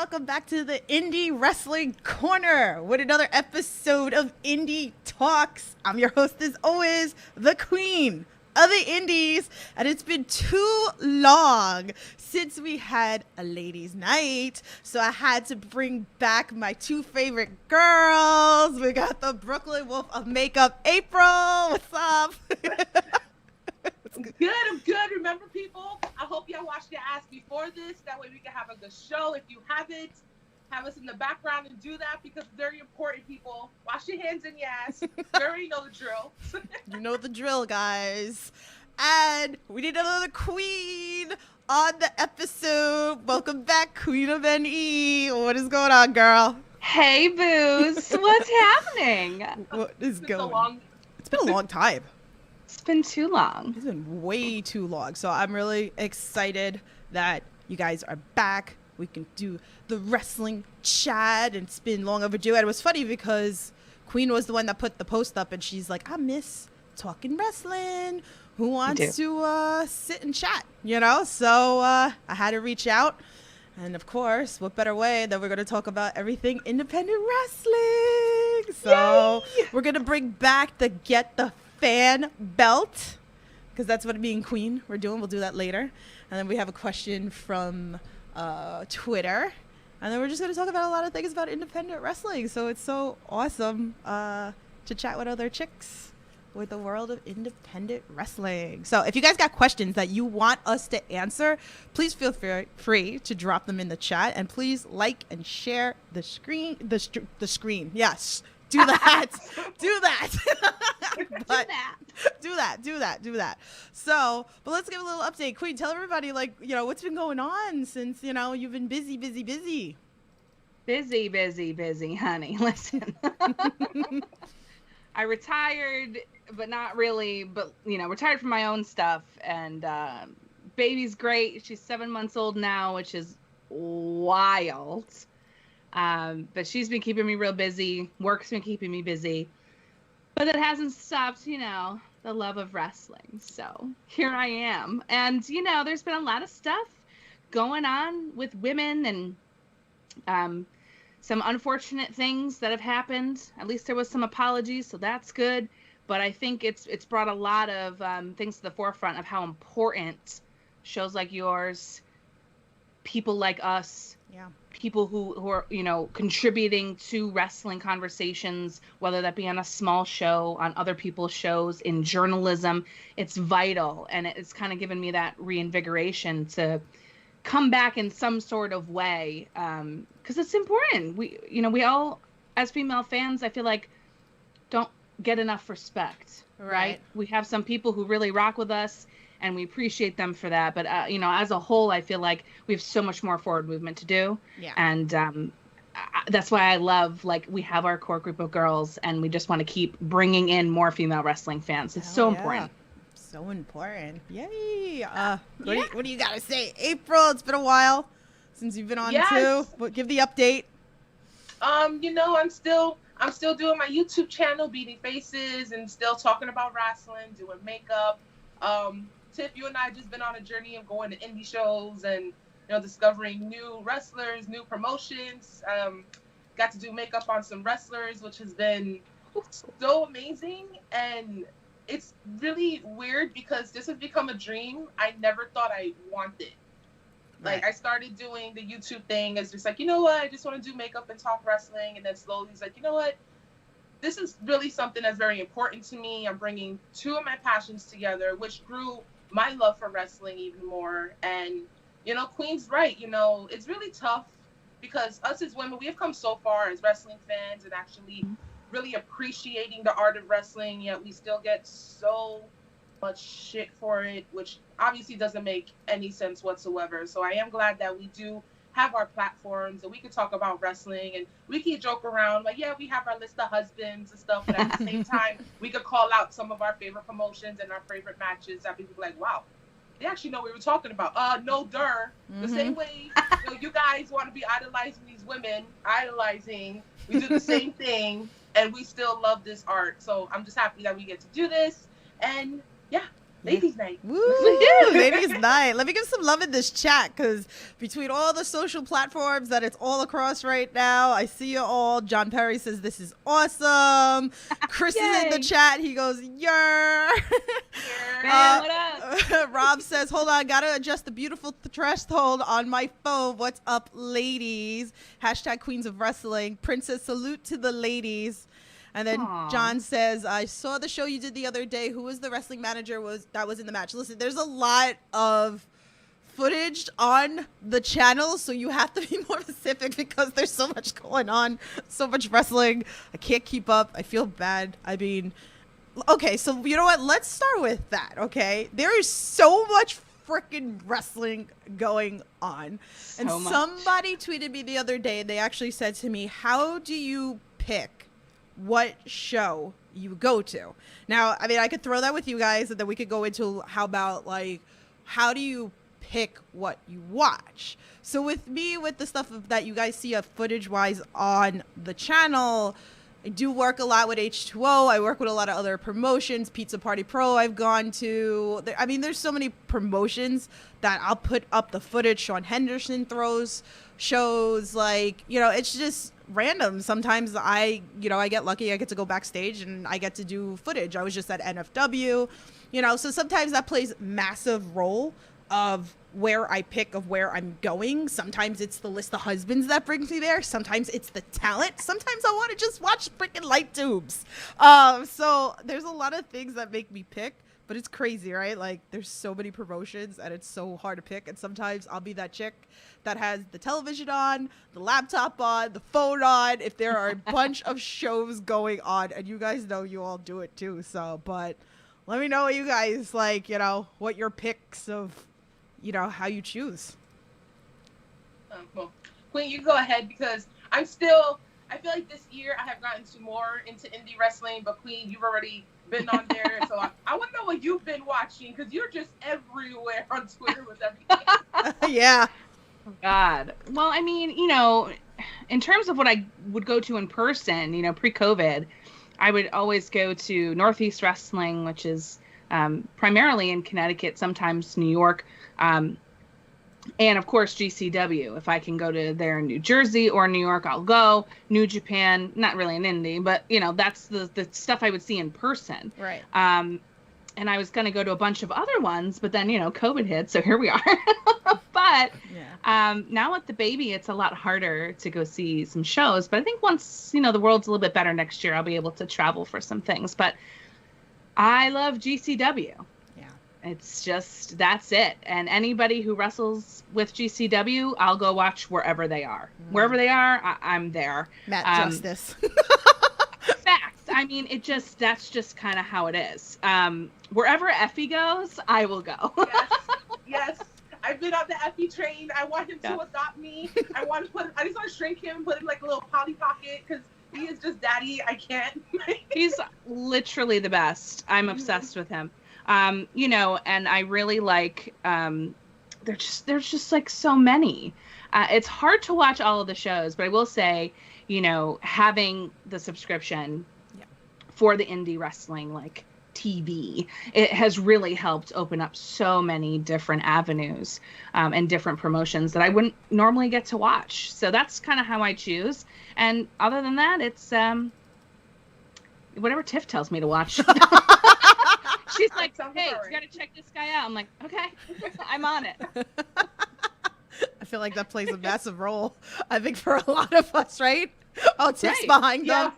welcome back to the Indie Wrestling Corner with another episode of Indy Talks. I'm your host as always, the queen of the indies, and it's been too long since we had a ladies' night, so I had to bring back my two favorite girls. We got the Brooklyn Wolf of Makeup, April. What's up? I'm good. Remember, people, I hope y'all washed your ass before this. That way we can have a good show. If you haven't, have us in the background and do that because it's very important, people. Wash your hands in your ass. You already know the drill. You know the drill, guys. And we need another queen on the episode. Welcome back, Queen of NE. What is going on, girl? Hey, Booze. What's happening? What is going on? It's been a long time. It's been too long. It's been way too long. So I'm really excited that you guys are back. We can do the wrestling chat, and it's been long overdue. And it was funny because Queen was the one that put the post up, and she's like, I miss talking wrestling. Who wants to sit and chat, you know? So I had to reach out. And, of course, what better way than we're going to talk about everything independent wrestling. So we're going to bring back the Get the Fan belt, because that's what being Queen we're doing. We'll do that later. And then we have a question from Twitter. And then we're just going to talk about a lot of things about independent wrestling. So it's so awesome to chat with other chicks with the world of independent wrestling. So if you guys got questions that you want us to answer, please feel free to drop them in the chat. And please like and share the screen. The screen. Yes. Do that. Do that. But do that. So, but let's give a little update. Queen, tell everybody, like, you know, what's been going on since, you know, you've been busy. Busy, honey. Listen. I retired, but not really, but, you know, retired from my own stuff. And baby's great. She's 7 months old now, which is wild. But she's been keeping me real busy. Work's been keeping me busy. But it hasn't stopped, you know, the love of wrestling. So here I am. And, you know, there's been a lot of stuff going on with women and some unfortunate things that have happened. At least there was some apologies, so that's good. But I think it's brought a lot of things to the forefront of how important shows like yours, people like us, people who are, you know, contributing to wrestling conversations, whether that be on a small show, on other people's shows, in journalism. It's vital, and it's kind of given me that reinvigoration to come back in some sort of way, because it's important. We all, as female fans, I feel like don't get enough respect, right? We have some people who really rock with us, and we appreciate them for that. But, you know, as a whole, I feel like we have so much more forward movement to do. Yeah. And that's why I love, like, we have our core group of girls, and we just want to keep bringing in more female wrestling fans. It's so important. So important. Yay. What do you got to say? April, it's been a while since you've been on too. Give the update. You know, I'm still doing my YouTube channel, Beating Faces, and still talking about wrestling, doing makeup. Tiff, you and I just been on a journey of going to indie shows and, you know, discovering new wrestlers, new promotions. Got to do makeup on some wrestlers, which has been so amazing. And it's really weird because this has become a dream I never thought I wanted. Like, I started doing the YouTube thing as just like, you know what, I just want to do makeup and talk wrestling. And then slowly it's like, you know what, this is really something that's very important to me. I'm bringing two of my passions together, which grew my love for wrestling even more. And, you know, Queen's right. You know, it's really tough because us as women, we have come so far as wrestling fans and actually really appreciating the art of wrestling, yet we still get so much shit for it, which obviously doesn't make any sense whatsoever. So I am glad that we do have our platforms and we can talk about wrestling and we can joke around like, yeah, we have our list of husbands and stuff, but at the same time we could call out some of our favorite promotions and our favorite matches that people be like, wow, they actually know what we were talking about. The same way, you know, you guys want to be idolizing these women, we do the same thing and we still love this art. So I'm just happy that we get to do this. And yeah, Ladies' night. Woo! Ladies' night. Let me give some love in this chat, because between all the social platforms that it's all across right now, I see you all. John Perry says this is awesome. Chris is in the chat. He goes, "Yer." Man, what up? Rob says, "Hold on, gotta adjust the beautiful threshold on my phone. What's up, ladies? Hashtag Queens of Wrestling. Princess, salute to the ladies." And then John says, "I saw the show you did the other day. Who was the wrestling manager that was in the match?" Listen, there's a lot of footage on the channel, so you have to be more specific because there's so much going on, so much wrestling. I can't keep up. I feel bad. I mean, okay, so you know what? Let's start with that, okay? There is so much freaking wrestling going on. And somebody tweeted me the other day, and they actually said to me, "How do you pick what show you go to?" Now, I mean, I could throw that with you guys, and then we could go into how do you pick what you watch? So with me, with the stuff that you guys see footage wise on the channel, I do work a lot with H2O. I work with a lot of other promotions. Pizza Party Pro I've gone to. I mean, there's so many promotions that I'll put up the footage. Sean Henderson throws shows, like, you know, it's just random. Sometimes I get lucky. I get to go backstage and I get to do footage. I was just at NFW, you know, so sometimes that plays massive role of where I pick of where I'm going. Sometimes it's the list of husbands that brings me there. Sometimes it's the talent. Sometimes I want to just watch freaking light tubes. So there's a lot of things that make me pick, but it's crazy, right? Like, there's so many promotions and it's so hard to pick. And sometimes I'll be that chick that has the television on, the laptop on, the phone on, if there are a bunch of shows going on. And you guys know you all do it too. So, but let me know what you guys like, you know, what your picks of, you know, how you choose. Well, Queen, you go ahead, because I feel like this year I have gotten more into indie wrestling, but Queen, you've already been on there. So I want to know what you've been watching, because you're just everywhere on Twitter with everything. Yeah. Oh, God. Well, I mean, you know, in terms of what I would go to in person, you know, pre-COVID, I would always go to Northeast Wrestling, which is primarily in Connecticut, sometimes New York. And of course, GCW. If I can go to there in New Jersey or New York, I'll go. New Japan, not really an indie, but, you know, that's the stuff I would see in person. Right. And I was going to go to a bunch of other ones, but then, you know, COVID hit, so here we are. But now with the baby, it's a lot harder to go see some shows. But I think once, you know, the world's a little bit better next year, I'll be able to travel for some things. But I love GCW. It's just, that's it. And anybody who wrestles with GCW, I'll go watch wherever they are. Wherever they are, I'm there. Matt Justice. Facts. I mean, that's just kind of how it is. Wherever Effie goes, I will go. Yes. I've been on the Effie train. I want him to adopt me. I just want to shrink him and put him like a little Polly Pocket, because he is just daddy. I can't. He's literally the best. I'm obsessed with him. You know, and I really like, there's just like so many. It's hard to watch all of the shows, but I will say, you know, having the subscription for the indie wrestling, like TV, it has really helped open up so many different avenues, and different promotions that I wouldn't normally get to watch. So that's kind of how I choose. And other than that, it's, whatever Tiff tells me to watch. She's like, "Hey, you gotta check this guy out." I'm like, "Okay, I'm on it." I feel like that plays a massive role, I think, for a lot of us, right? Oh, Tiff's behind them.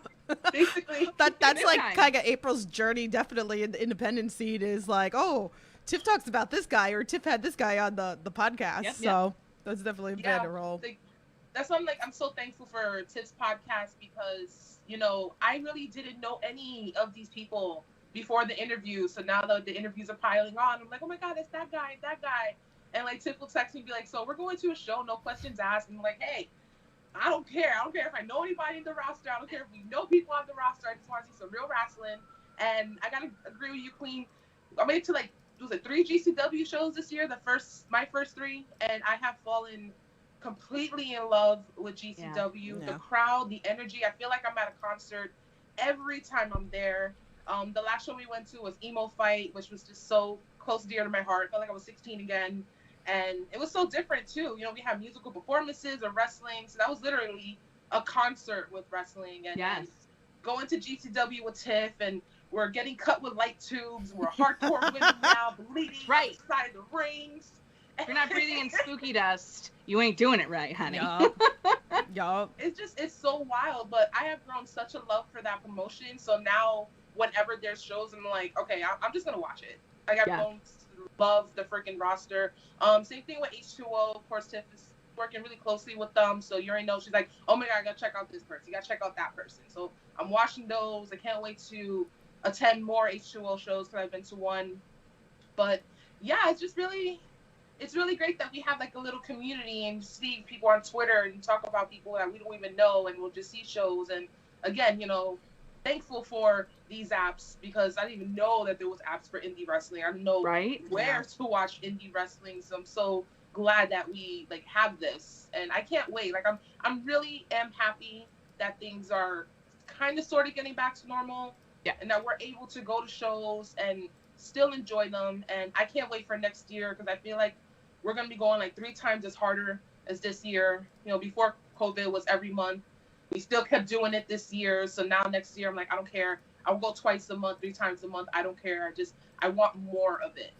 Basically. That's like kind of April's journey, definitely, in the independent scene, is like, oh, Tiff talks about this guy, or Tiff had this guy on the podcast. So that's definitely been a role. That's why I'm so thankful for Tiff's podcast, because, you know, I really didn't know any of these people before the interview. So now that the interviews are piling on, I'm like, oh my God, it's that guy. And like, Tiff will text me and be like, "So we're going to a show, no questions asked." And I'm like, hey, I don't care. I don't care if I know anybody in the roster. I don't care if we know people on the roster. I just want to see some real wrestling. And I gotta agree with you, Queen. I made it to like, was it 3 GCW shows this year? My first 3, and I have fallen completely in love with GCW. The crowd, the energy. I feel like I'm at a concert every time I'm there. The last show we went to was Emo Fight, which was just so close and dear to my heart. I felt like I was 16 again. And it was so different too. You know, we have musical performances of wrestling. So that was literally a concert with wrestling. And Yes. going to GCW with Tiff, and we're getting cut with light tubes. We're hardcore women now, bleeding outside the rings. If you're not breathing in spooky dust, you ain't doing it right, honey. Yup. It's so wild. But I have grown such a love for that promotion. So now whenever there's shows, I'm like, okay, I'm just going to watch it. Like, I've grown to love the freaking roster. Same thing with H2O. Of course, Tiff is working really closely with them. So you already know, she's like, oh my God, I got to check out this person. You got to check out that person. So I'm watching those. I can't wait to attend more H2O shows because I've been to one. But yeah, it's really great that we have like a little community and see people on Twitter and talk about people that we don't even know, and we'll just see shows. And again, you know, thankful for these apps, because I didn't even know that there was apps for indie wrestling. I didn't know where to watch indie wrestling. So I'm so glad that we like have this, and I can't wait. Like I'm really am happy that things are kind of sort of getting back to normal, and that we're able to go to shows and still enjoy them. And I can't wait for next year, because I feel like we're gonna be going like 3 times as harder as this year. You know, before COVID was every month. We still kept doing it this year. So now next year, I'm like, I don't care. I'll go twice a month, 3 times a month. I don't care. I want more of it.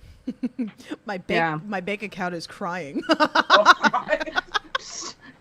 my bank account is crying.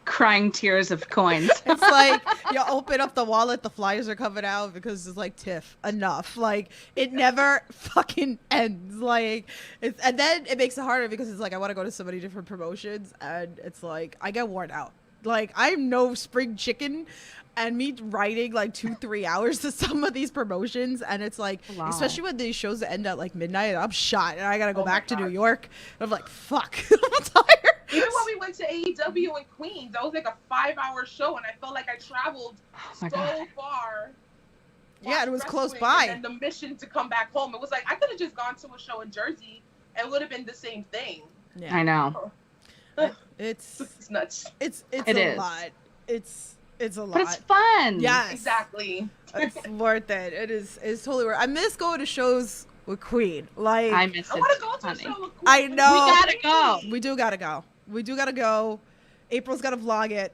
Crying tears of coins. It's like you open up the wallet, the flyers are coming out, because it's like, Tiff, enough. Like, it never fucking ends. Like, and then it makes it harder, because it's like I want to go to so many different promotions, and it's like I get worn out. Like, I'm no spring chicken, and me writing like 2-3 hours to some of these promotions, and it's like, especially when these shows end at like midnight, I'm shot, and I gotta go back to New York. And I'm like, fuck, I'm tired. Even when we went to AEW in Queens, that was like a 5-hour show, and I felt like I traveled far. Yeah, it was close by. And the mission to come back home, it was like I could have just gone to a show in Jersey, and it would have been the same thing. Yeah, I know. It's nuts. It's a lot. It's a lot. But it's fun. Yes, exactly. It's worth it. It's totally worth it. I miss going to shows with Queen. Like, I miss it. I want to go to a show with Queen. I know. We gotta go. We do gotta go. April's gotta vlog it.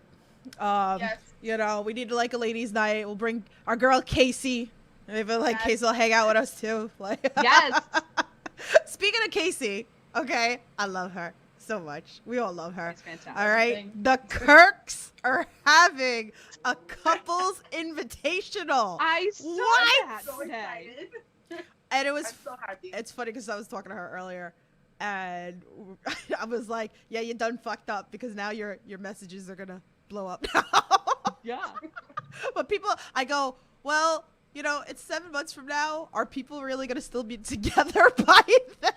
Yes. You know, we need like a ladies' night. We'll bring our girl Casey. Maybe like Casey will hang out with us too. Like, yes. Speaking of Casey, okay, I love her so much. We all love her. It's fantastic. All right, the Kirks are having a couples invitational. I saw that So today. excited. And it was I'm so happy. it's funny because I was talking to her earlier, and I was like, yeah, you done fucked up, because now your messages are gonna blow up now. Yeah. But people, I go, well, you know, it's 7 months from now. Are people really gonna still be together by then?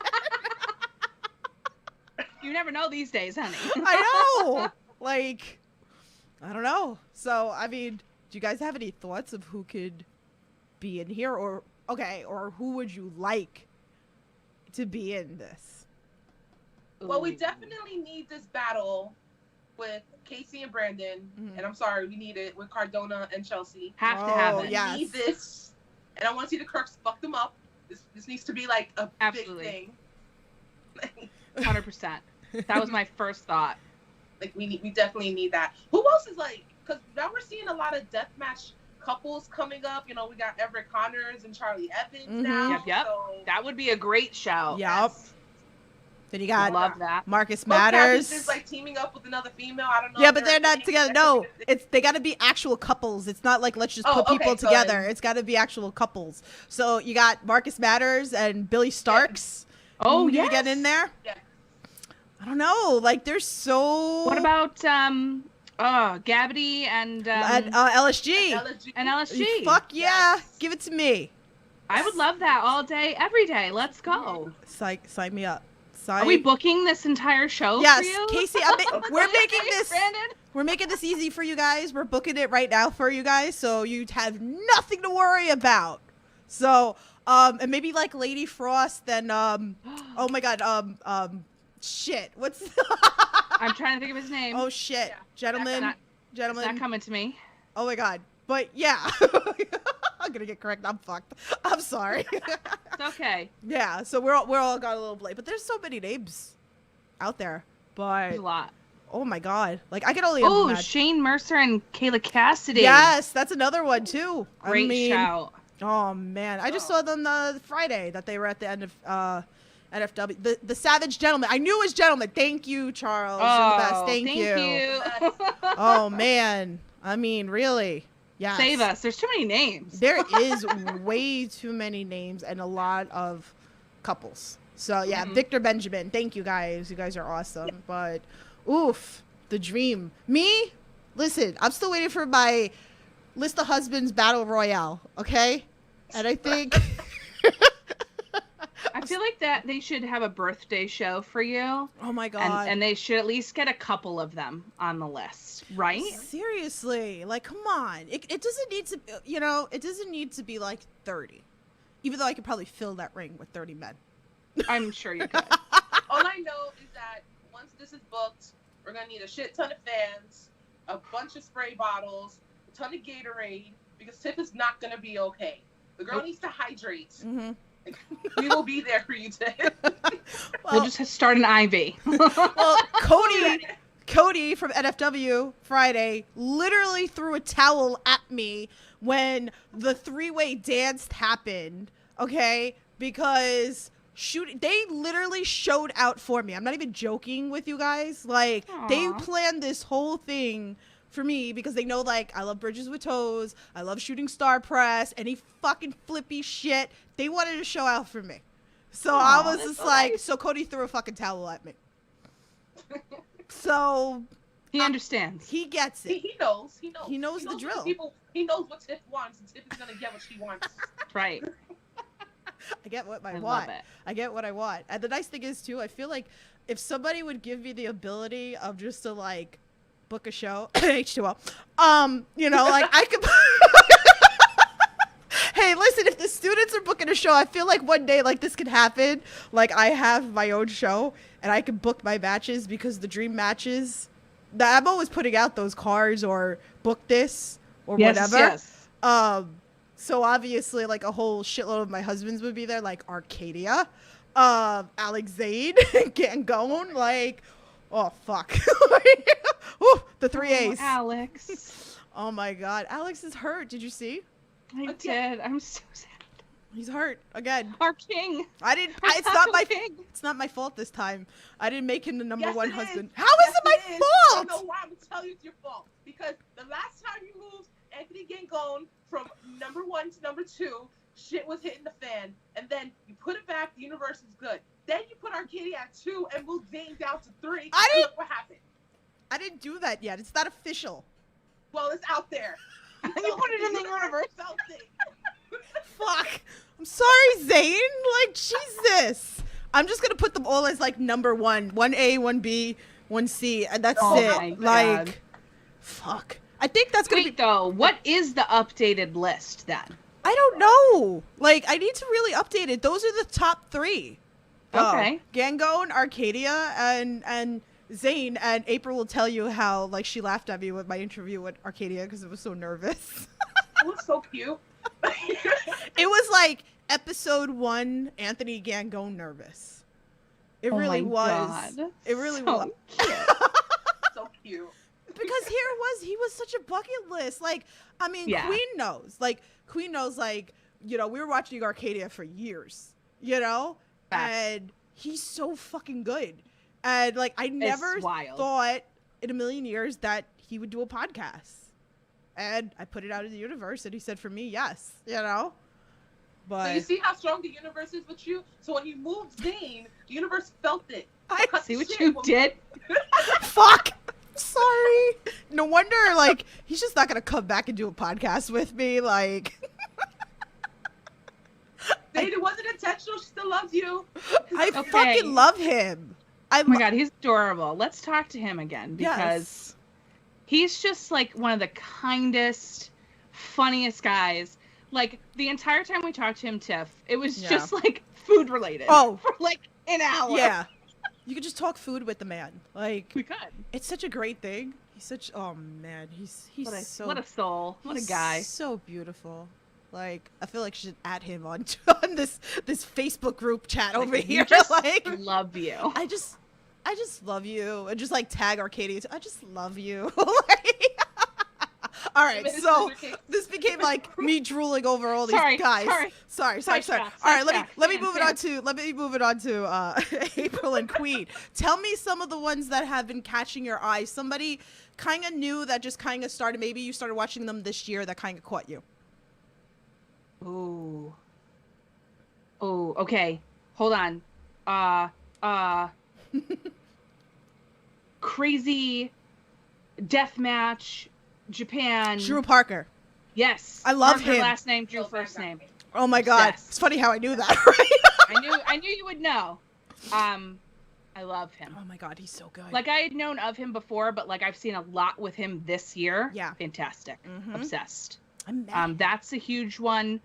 You never know these days, honey. I know. Like, I don't know. So, I mean, do you guys have any thoughts of who could be in here, or who would you like to be in this? Well, we definitely need this battle with Casey and Brandon, and I'm sorry, we need it with Cardona and Chelsea. Have to have it. Yes. We need this, and I want to see the Kirks fuck them up. This needs to be like a Absolutely. big thing. 100%. That was my first thought. Like, we definitely need that. Who else is like? Because now we're seeing a lot of deathmatch couples coming up. You know, we got Everett Connors and Charlie Evans now. Yep. So That would be a great show. Yep. Then you got Love that. Marcus Both Matters. packages, like teaming up with another female. I don't know. Yeah, if but they're not together. No, they got to be actual couples. It's not like let's just put people together. It's got to be actual couples. So you got Marcus Matters and Billy Starks. Yeah. Oh, you get in there. Yeah. I don't know. Like, there's so. What about Gabby and LSG? And LSG? Fuck yeah! Yes. Give it to me. I would love that all day, every day. Let's go. Sign me up. Are we booking this entire show Yes, for you? Casey. We're making this. Brandon? We're making this easy for you guys. We're booking it right now for you guys, so you have nothing to worry about. So, and maybe like Lady Frost. Then, oh my God. Shit. What's? I'm trying to think of his name. Oh shit, Yeah. gentlemen. It's not coming to me. Oh my God. But yeah, I'm gonna get correct. I'm fucked. I'm sorry. It's okay. Yeah, so we're all got a little blade, but there's so many names out there. But There's a lot. oh my god, like I can only Oh, imagine. Shane Mercer and Kayla Cassidy. Yes, that's another one too. Great shout. Oh man, I just saw them the Friday that they were at the end of NFW. The Savage Gentleman. I knew it was Gentleman. Thank you, Charles. You're the best. Thank you. Oh man, I mean, really. Yes. Save us. There's too many names. There is way too many names and a lot of couples. So yeah, Victor Benjamin. Thank you guys. You guys are awesome. But oof, the dream. Me? Listen, I'm still waiting for my List of Husbands Battle Royale. Okay, and I think I feel like that they should have a birthday show for you. Oh my god. And they should at least get a couple of them on the list, right? Seriously, like come on. It doesn't need to, it doesn't need to be like 30. Even though I could probably fill that ring with 30 men. I'm sure you could. All I know is that once this is booked, we're going to need a shit ton of fans, a bunch of spray bottles, a ton of Gatorade, because Tiff is not going to be okay. The girl needs to hydrate. Mm-hmm. We will be there for you, Tiff. We'll just start an IV. Well, Cody from NFW Friday literally threw a towel at me when the three-way dance happened, okay? Because they literally showed out for me. I'm not even joking with you guys. Like, they planned this whole thing for me because they know, like, I love bridges with toes. I love shooting star press. Any fucking flippy shit. They wanted to show out for me. So I was just like, so Cody threw a fucking towel at me. So he understands. He gets it. He knows. He knows the drill. He knows what Tiff wants, and Tiff is gonna get what she wants. Right. I get what I want. I get what I want. And the nice thing is too, I feel like if somebody would give me the ability of just to like book a show, H2O, like I could. Hey, listen, if the students are booking a show, I feel like one day like this could happen. Like I have my own show and I can book my matches because the dream matches that I'm always putting out those cards or book this or whatever. Yes. So obviously like a whole shitload of my husbands would be there, like Arcadia, Alex Zane, Gangone, like, oh fuck. Ooh, the 3As. Alex. Oh my god. Alex is hurt. Did you see? I did. I'm so sad. He's hurt again. Our king. It's not my fault this time. I didn't make him the number one husband. How is it my fault? I don't know why I'm gonna tell you it's your fault. Because the last time you moved Anthony Gangone from number 1 to number 2, shit was hitting the fan. And then you put it back, the universe is good. Then you put Arcadia at 2 and moved Zane down to 3. Look what happened. I didn't do that yet. It's not official. Well, it's out there. You put it in the universe. Fuck. I'm sorry, Zane. Like, Jesus. I'm just gonna put them all as like number 1, 1A, 1B, 1C, and that's it. Like, God. Fuck. I think that's gonna be. Though, what is the updated list then? I don't know. Like, I need to really update it. Those are the top 3. Okay. Gangone, Arcadia, and Zane, and April will tell you how like she laughed at me with my interview with Arcadia because it was so nervous. It was so cute. It was like episode 1 Anthony Gangone nervous. It really was. God. It really was. Cute. So cute. Because he was such a bucket list. Like, I mean, yeah. Queen knows, like, we were watching Arcadia for years, and he's so fucking good. And like, I never thought in a million years that he would do a podcast. And I put it out in the universe, and he said, for me, yes, But so you see how strong the universe is with you? So when you moved Zane, the universe felt it. I see what you did. Fuck. Sorry. No wonder, like, he's just not going to come back and do a podcast with me. Like. Zane, it wasn't intentional. She still loves you. I fucking love him. Oh my God, he's adorable. Let's talk to him again because he's just like one of the kindest, funniest guys. Like the entire time we talked to him, Tiff, it was just like food related. Oh, for like an hour. Yeah, you could just talk food with the man. Like we could. It's such a great thing. He's such. Oh man, he's what a soul. What a guy. So beautiful. Like, I feel like she should add him on this Facebook group chat over You here. just Like, love you. I just love you, and just like tag Arcadia. I just love you. Like, all right, so this became like me drooling over all these guys. Sorry. All right, let me move it on to April and Queen. Tell me some of the ones that have been catching your eye. Somebody kind of new that just kind of started. Maybe you started watching them this year that kind of caught you. Oh, okay. Hold on. Crazy deathmatch, Japan. Drew Parker. Yes. I love Parker, him. Last name, Drew first name. Oh my God. Yes. It's funny how I knew that, right? I knew you would know. I love him. Oh my God, he's so good. Like, I had known of him before, but like I've seen a lot with him this year. Yeah. Fantastic. Mm-hmm. Obsessed. I'm mad. That's a huge one.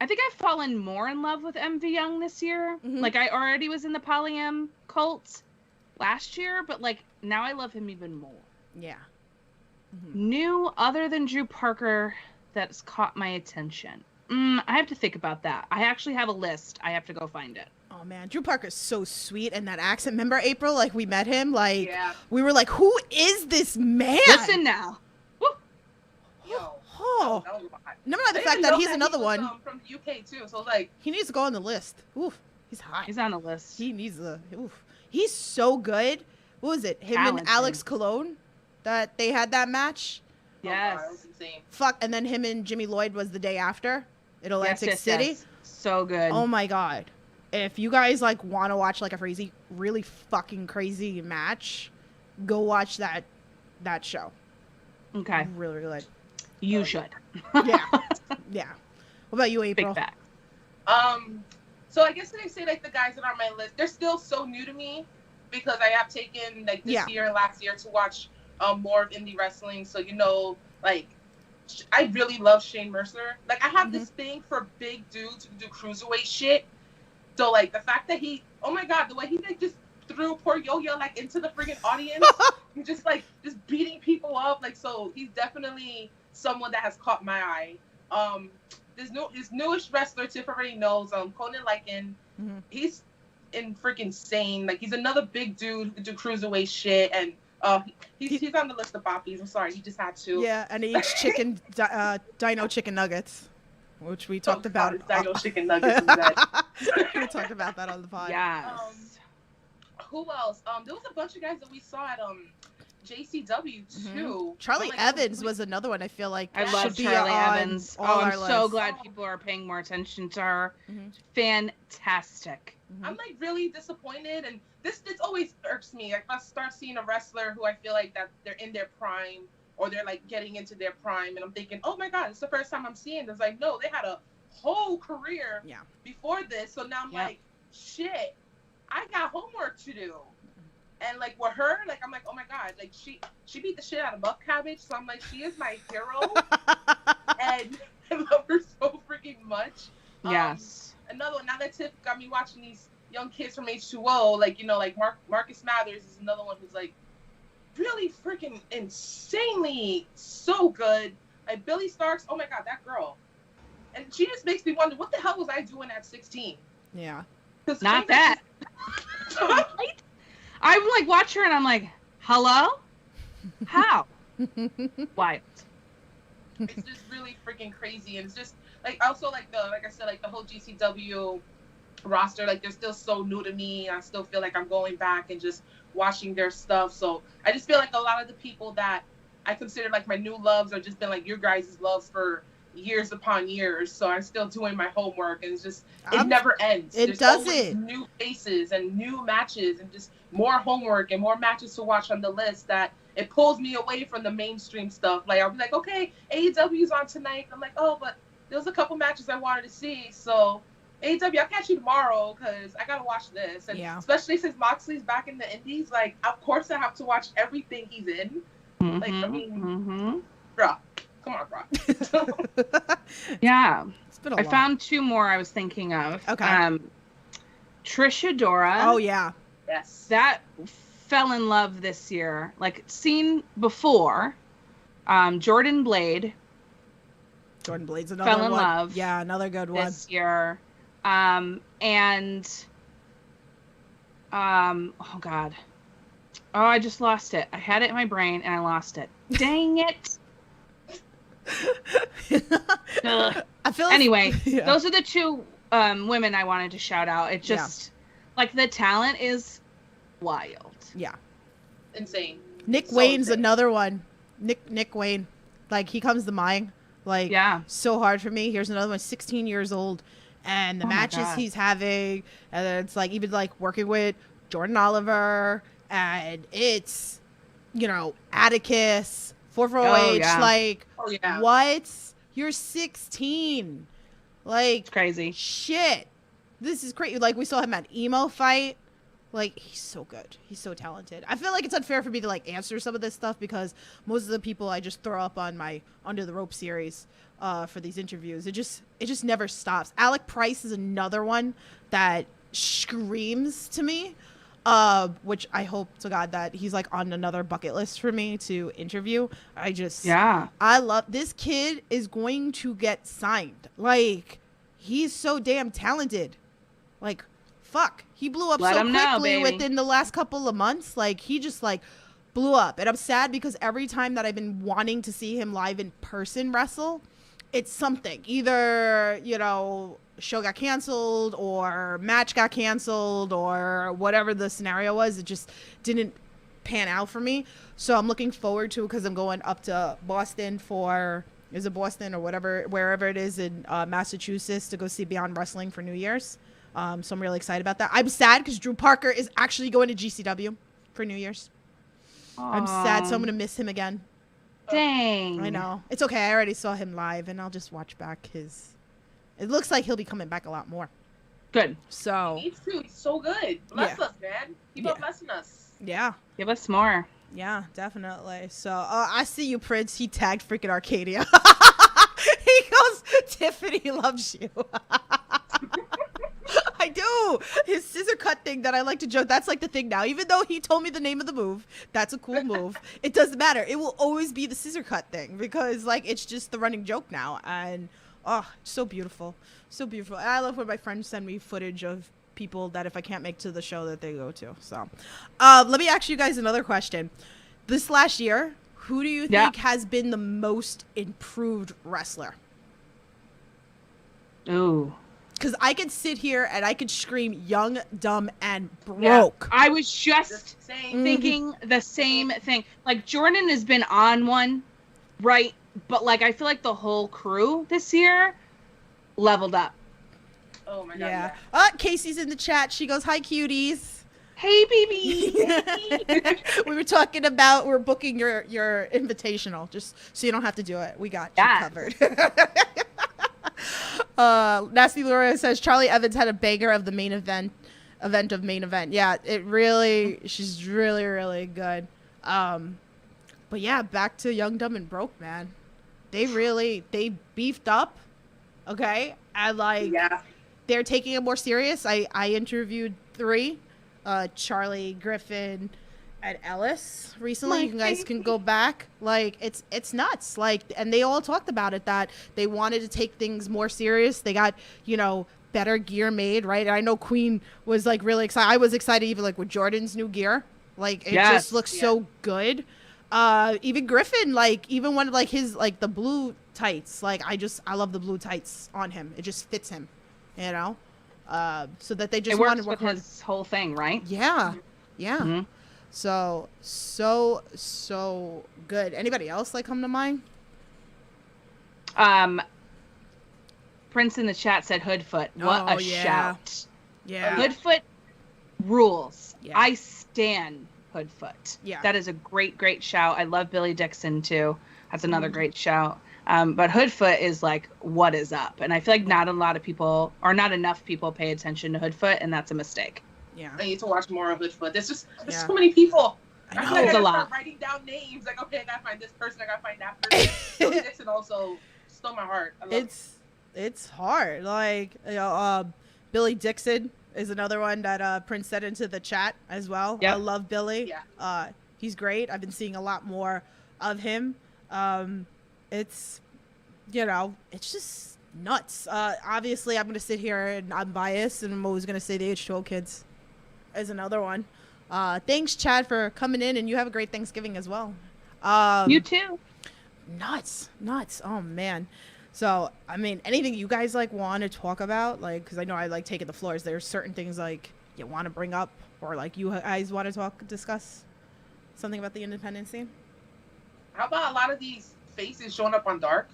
I think I've fallen more in love with MV Young this year. Mm-hmm. Like, I already was in the Polyam cult last year, but like now I love him even more. Yeah. Mm-hmm. New other than Drew Parker that's caught my attention. I have to think about that. I actually have a list. I have to go find it. Oh man, Drew Parker's so sweet, and that accent. Remember April? Like, we met him. Like, Yeah. we were like, who is this man? Listen now. Woo. Yo. Oh. That was a lot. Never mind the I fact didn't that know he's he another was, one. from the UK too. So like, He needs to go on the list. Oof, he's high. He's on the list. He needs a. Oof, he's so good. What was it? Him Talented. and Alex Cologne, that they had that match. Yes. oh God, that was insane. Fuck, and then him and Jimmy Lloyd was the day after at Atlantic Yes, City. yes. So good. Oh my God. If you guys like want to watch like a crazy, really fucking crazy match, go watch that show. Okay. Really, really. You should. Yeah. Yeah. What about you, April? Big fact. So I guess they say like the guys that are on my list, they're still so new to me because I have taken like this year and last year to watch more of indie wrestling. So like I really love Shane Mercer. Like I have this thing for big dudes who do cruiserweight shit. So like the fact that oh my God, the way he like just threw poor Yo-Yo like into the freaking audience, and just beating people up. Like, so he's definitely someone that has caught my eye. This newish wrestler Tiff already knows, Conan Lykken. Mm-hmm. He's freaking insane. Like he's another big dude who can do cruiserweight shit, and he's on the list of boppies. I'm sorry, he just had to. Yeah, and he eats dino chicken nuggets, which we talked about. Dino chicken nuggets. Is that. We talked about that on the pod. Yes. Who else? There was a bunch of guys that we saw at JCW too. Charlie Evans was another one. I feel like I love should be Charlie on Evans. all I'm our so lists. glad people are paying more attention to her. Mhm. Fantastic. I'm like really disappointed, and this always irks me. Like I start seeing a wrestler who I feel like that they're in their prime or they're like getting into their prime, and I'm thinking, oh my God, it's the first time I'm seeing this. Like, no, they had a whole career before this, so now I'm like, shit, I got homework to do. And like with her, like I'm like, oh my God, like she beat the shit out of Buff Cabbage, so I'm like, she is my hero, and I love her so freaking much. Yes. Another one. Now that Tiff got me watching these young kids from H2O, like like Marcus Mathers is another one who's like really freaking insanely so good. Like Billy Starks, oh my God, that girl, and she just makes me wonder what the hell was I doing at 16? Yeah. Not that. I like watch her and I'm like, hello? How? Wild. It's just really freaking crazy, and it's just like also like I said, like the whole GCW roster, like they're still so new to me. I still feel like I'm going back and just watching their stuff. So I just feel like a lot of the people that I consider like my new loves are just been like your guys' loves for years upon years. So I'm still doing my homework, and it's just it never ends. There's always doesn't. new faces and new matches and just more homework and more matches to watch on the list that it pulls me away from the mainstream stuff. Like I'll be like, okay, AEW's on tonight. I'm like, oh, but there was a couple matches I wanted to see. So AEW, I'll catch you tomorrow because I gotta watch this. And especially since Moxley's back in the Indies, like of course I have to watch everything he's in. Like I mean, bruh, come on, bruh. Yeah. It's been a I lot. found two more I was thinking of. Okay. Trisha Dora. Oh yeah. Yes. That fell in love this year. Like seen before. Jordan Blade. Jordan Blade's another fell in one. love. Yeah, another good one. This year. And oh God. Oh, I just lost it. I had it in my brain and I lost it. Dang it. I feel Anyway, yeah. those are the two women I wanted to shout out. It just like the talent is wild. Yeah. Insane. Nick So Wayne's insane. another one. Nick Wayne. Like, he comes to mind. Like, Yeah. so hard for me. Here's another one, 16 years old. And the Oh my matches God. he's having, and then it's like, even like working with Jordan Oliver, and it's, you know, Atticus, 44H, yeah. like, Oh yeah. what? You're 16. Like, It's crazy. shit. This is crazy. Like, we saw him at Emo Fight. Like, he's so good. He's so talented. I feel like it's unfair for me to, like, answer some of this stuff because most of the people I just throw up on my Under the Rope series for these interviews, it just never stops. Alec Price is another one that screams to me, which I hope to God that he's, like, on another bucket list for me to interview. Yeah. I love, this kid is going to get signed. Like, he's so damn talented. Like, fuck. He blew up Let so him know, quickly baby. within the last couple of months. Like, he just, like, blew up. And I'm sad because every time that I've been wanting to see him live in person wrestle, it's something. Either, you know, show got canceled or match got canceled or whatever the scenario was. It just didn't pan out for me. So I'm looking forward to it because I'm going up to Boston for, is it Boston or whatever, wherever it is in Massachusetts to go see Beyond Wrestling for New Year's. So I'm really excited about that. I'm sad because Drew Parker is actually going to GCW for New Year's. I'm sad, so I'm going to miss him again. Dang. I know. It's okay. I already saw him live, and I'll just watch back his... It looks like he'll be coming back a lot more. Good. So, Me too. He's so good. Bless Yeah. us, man. Keep Yeah. on blessing us. yeah. Give us more. Yeah, definitely. So, I see you, Prince. He tagged freaking Arcadia. He goes, Tiffany loves you. I do. His scissor cut thing that I like to joke, that's like the thing now. Even though he told me the name of the move, that's a cool move. It doesn't matter. It will always be the scissor cut thing because, like, it's just the running joke now. And, oh, so beautiful. So beautiful. And I love when my friends send me footage of people that if I can't make to the show that they go to. So, let me ask you guys another question. This last year, who do you think has been the most improved wrestler? Ooh. Because I could sit here and I could scream young, dumb, and broke. I was just Just saying. thinking the same thing. Like, Jordan has been on one, right? But, like, I feel like the whole crew this year leveled up. Oh my god. Yeah. Yeah. Casey's in the chat. She goes, hi, cuties. Hey, baby. We were talking about, we're booking your invitational just so you don't have to do it. We got you Yes. covered. Nasty Laura says Charlie Evans had a banger of the main event of main event. Yeah, she's really, really good. But yeah, back to Young, Dumb, and Broke, man. They beefed up. Okay. And like, Yeah. they're taking it more serious. I interviewed 3, Charlie, Griffin, and Ellis recently. You guys can go back. Like, it's nuts. Like, and they all talked about it, that they wanted to take things more serious. They got, you know, better gear made, right? And I know Queen was like really excited. I was excited even like with Jordan's new gear. Like, it just looks so good. Even Griffin, like, even one of like his, like the blue tights, like I love the blue tights on him. It just fits him, you know? So that they just It wanted works to with work on. his whole thing, right? Yeah. Mhm. So good. Anybody else like come to mind? Prince in the chat said Hoodfoot. What Oh, a yeah. shout. Yeah. Hoodfoot rules. Yeah. I stan Hoodfoot. Yeah. That is a great, great shout. I love Billy Dixon too. That's another great shout. But Hoodfoot is like, what is up? And I feel like not a lot of people, or not enough people, pay attention to Hoodfoot, and that's a mistake. Yeah. I need to watch more of Hoodfoot. There's Yeah. so many people. I I know. feel like It's I a gotta lot. start writing down names. Like, okay, I gotta find this person. I gotta find that person. Billy Dixon also stole my heart. I love It's hard. Like, you know, Billy Dixon is another one that Prince said into the chat as well. Yep. I love Billy. Yeah. He's great. I've been seeing a lot more of him. It's it's just nuts. Obviously, I'm going to sit here and I'm biased, and I'm always going to say the H2O kids is another one. Thanks, Chad, for coming in, and you have a great Thanksgiving as well. You too. Nuts. Oh, man. So, I mean, anything you guys, like, want to talk about? Like, because I know I like taking the floors. There's certain things, like, you want to bring up, or, like, you guys want to discuss something about the independent scene? How about a lot of these faces showing up on Dark?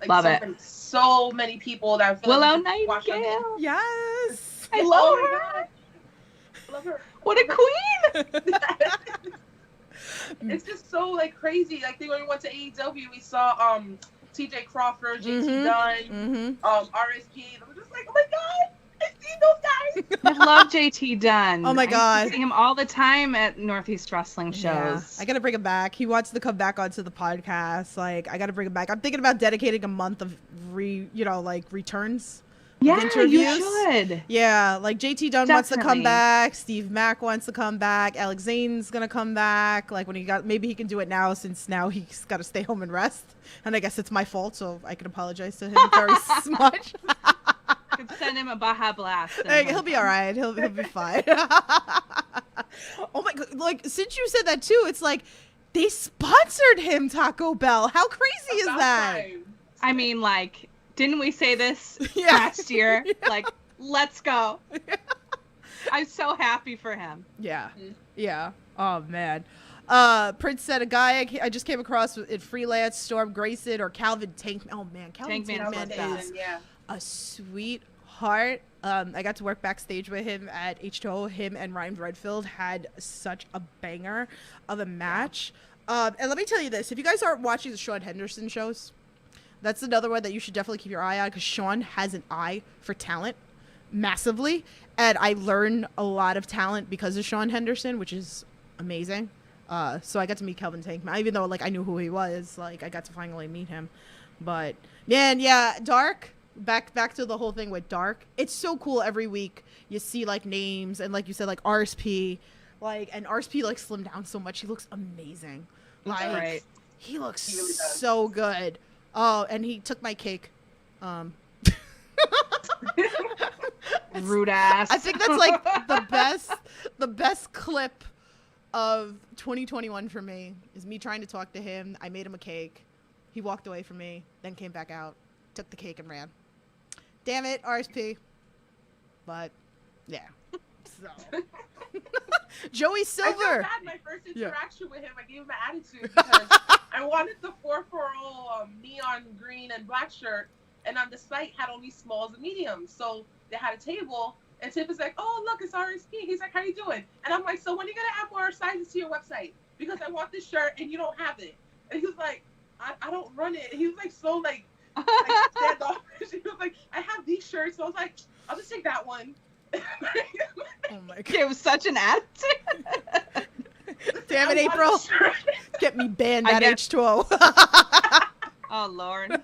Like, Love it. So many people that I feel Willow like watch on Nightingale. Yes. I Oh love my her. God. I love her. What a queen. It's just so like crazy. Like when we went to AEW, we saw TJ Crawford, JT Dunn, RSP. And I'm just like, oh my God, I've seen those guys. I love JT Dunn. Oh my God. I see him all the time at Northeast Wrestling shows. Yeah, I gotta bring him back. He wants to come back onto the podcast. Like, I gotta bring him back. I'm thinking about dedicating a month of returns. Yeah, interviews. you should. Yeah, like JT Dunn wants to come Definitely. back. Steve Mack wants to come back. Alex Zane's gonna come back. Like maybe he can do it now, since now he's got to stay home and rest. And I guess it's my fault, so I can apologize to him very much. You could send him a Baja Blast. Hey, he'll be all right. He'll be fine. Oh my God! Like, since you said that too, it's like they sponsored him, Taco Bell. How crazy is About that? time. I mean, like, didn't we say this Yeah. last year? Yeah. Like, let's go. I'm so happy for him. Yeah. Mhm. Yeah. Oh man. Prince said a guy I just came across in freelance, Storm Grayson or Calvin Tankman. Oh man, Calvin Tankman's Tankman what's up. is Yeah. a sweetheart. I got to work backstage with him at H2O. Him and Ryan Redfield had such a banger of a match. And let me tell you this: if you guys aren't watching the Sean Henderson shows, that's another one that you should definitely keep your eye on, because Sean has an eye for talent massively, and I learn a lot of talent because of Sean Henderson, which is amazing. So I got to meet Calvin Tankman, even though like I knew who he was. Like I got to finally meet him. But man, yeah, Dark. Back to the whole thing with Dark. It's so cool. Every week you see like names, and like you said, like RSP, and RSP like slimmed down so much. He looks amazing. Like Right. he looks He really does. so good. Oh, and he took my cake. Rude ass. I think that's like the best clip of 2021 for me is me trying to talk to him. I made him a cake. He walked away from me, then came back out, took the cake and ran. Damn it, RSP. But yeah. So Joey I Silver. felt bad my first Yeah. interaction with him. I gave him an attitude because I wanted the 440 neon green and black shirt, and on the site had only smalls and mediums. So they had a table, and Tiff is like, "Oh, look, it's RSP." He's like, "How you doing?" And I'm like, "So when are you gonna add more sizes to your website? Because I want this shirt and you don't have it." And he was like, "I don't run it." And he was like so like standoffish. He was like, "I have these shirts." So I was like, "I'll just take that one." Oh my god. It was such an attitude. Damn it, I want April. the shirt. Get me banned I at get- H2O. Oh, Lord.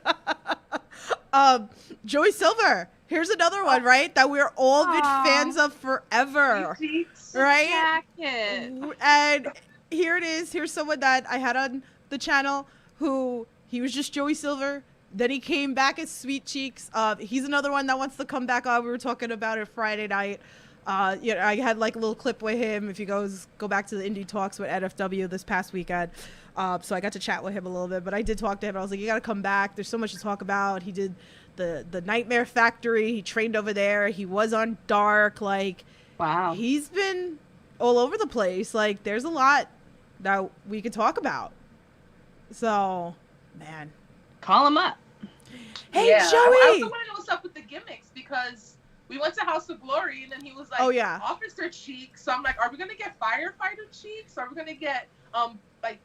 Joey Silver. Here's another one, right? That we're all been Aw. fans of forever. Cheeks. Right? Jacket. And here it is. Here's someone that I had on the channel who he was just Joey Silver. Then he came back as Sweet Cheeks. He's another one that wants to come back on. We were talking about it Friday night. I had like a little clip with him. If you go back to the Indy Talks with NFW this past weekend. So I got to chat with him a little bit. But I did talk to him. I was like, you got to come back. There's so much to talk about. He did the Nightmare Factory. He trained over there. He was on Dark. Like, Wow. he's been all over the place. Like, there's a lot that we could talk about. So, man. Call him up. Hey, Yeah. Joey! I also want to know what's up with the gimmicks, because we went to House of Glory and then he was like, Oh, yeah. Officer Cheeks. So I'm like, are we gonna get firefighter cheeks? Are we gonna get like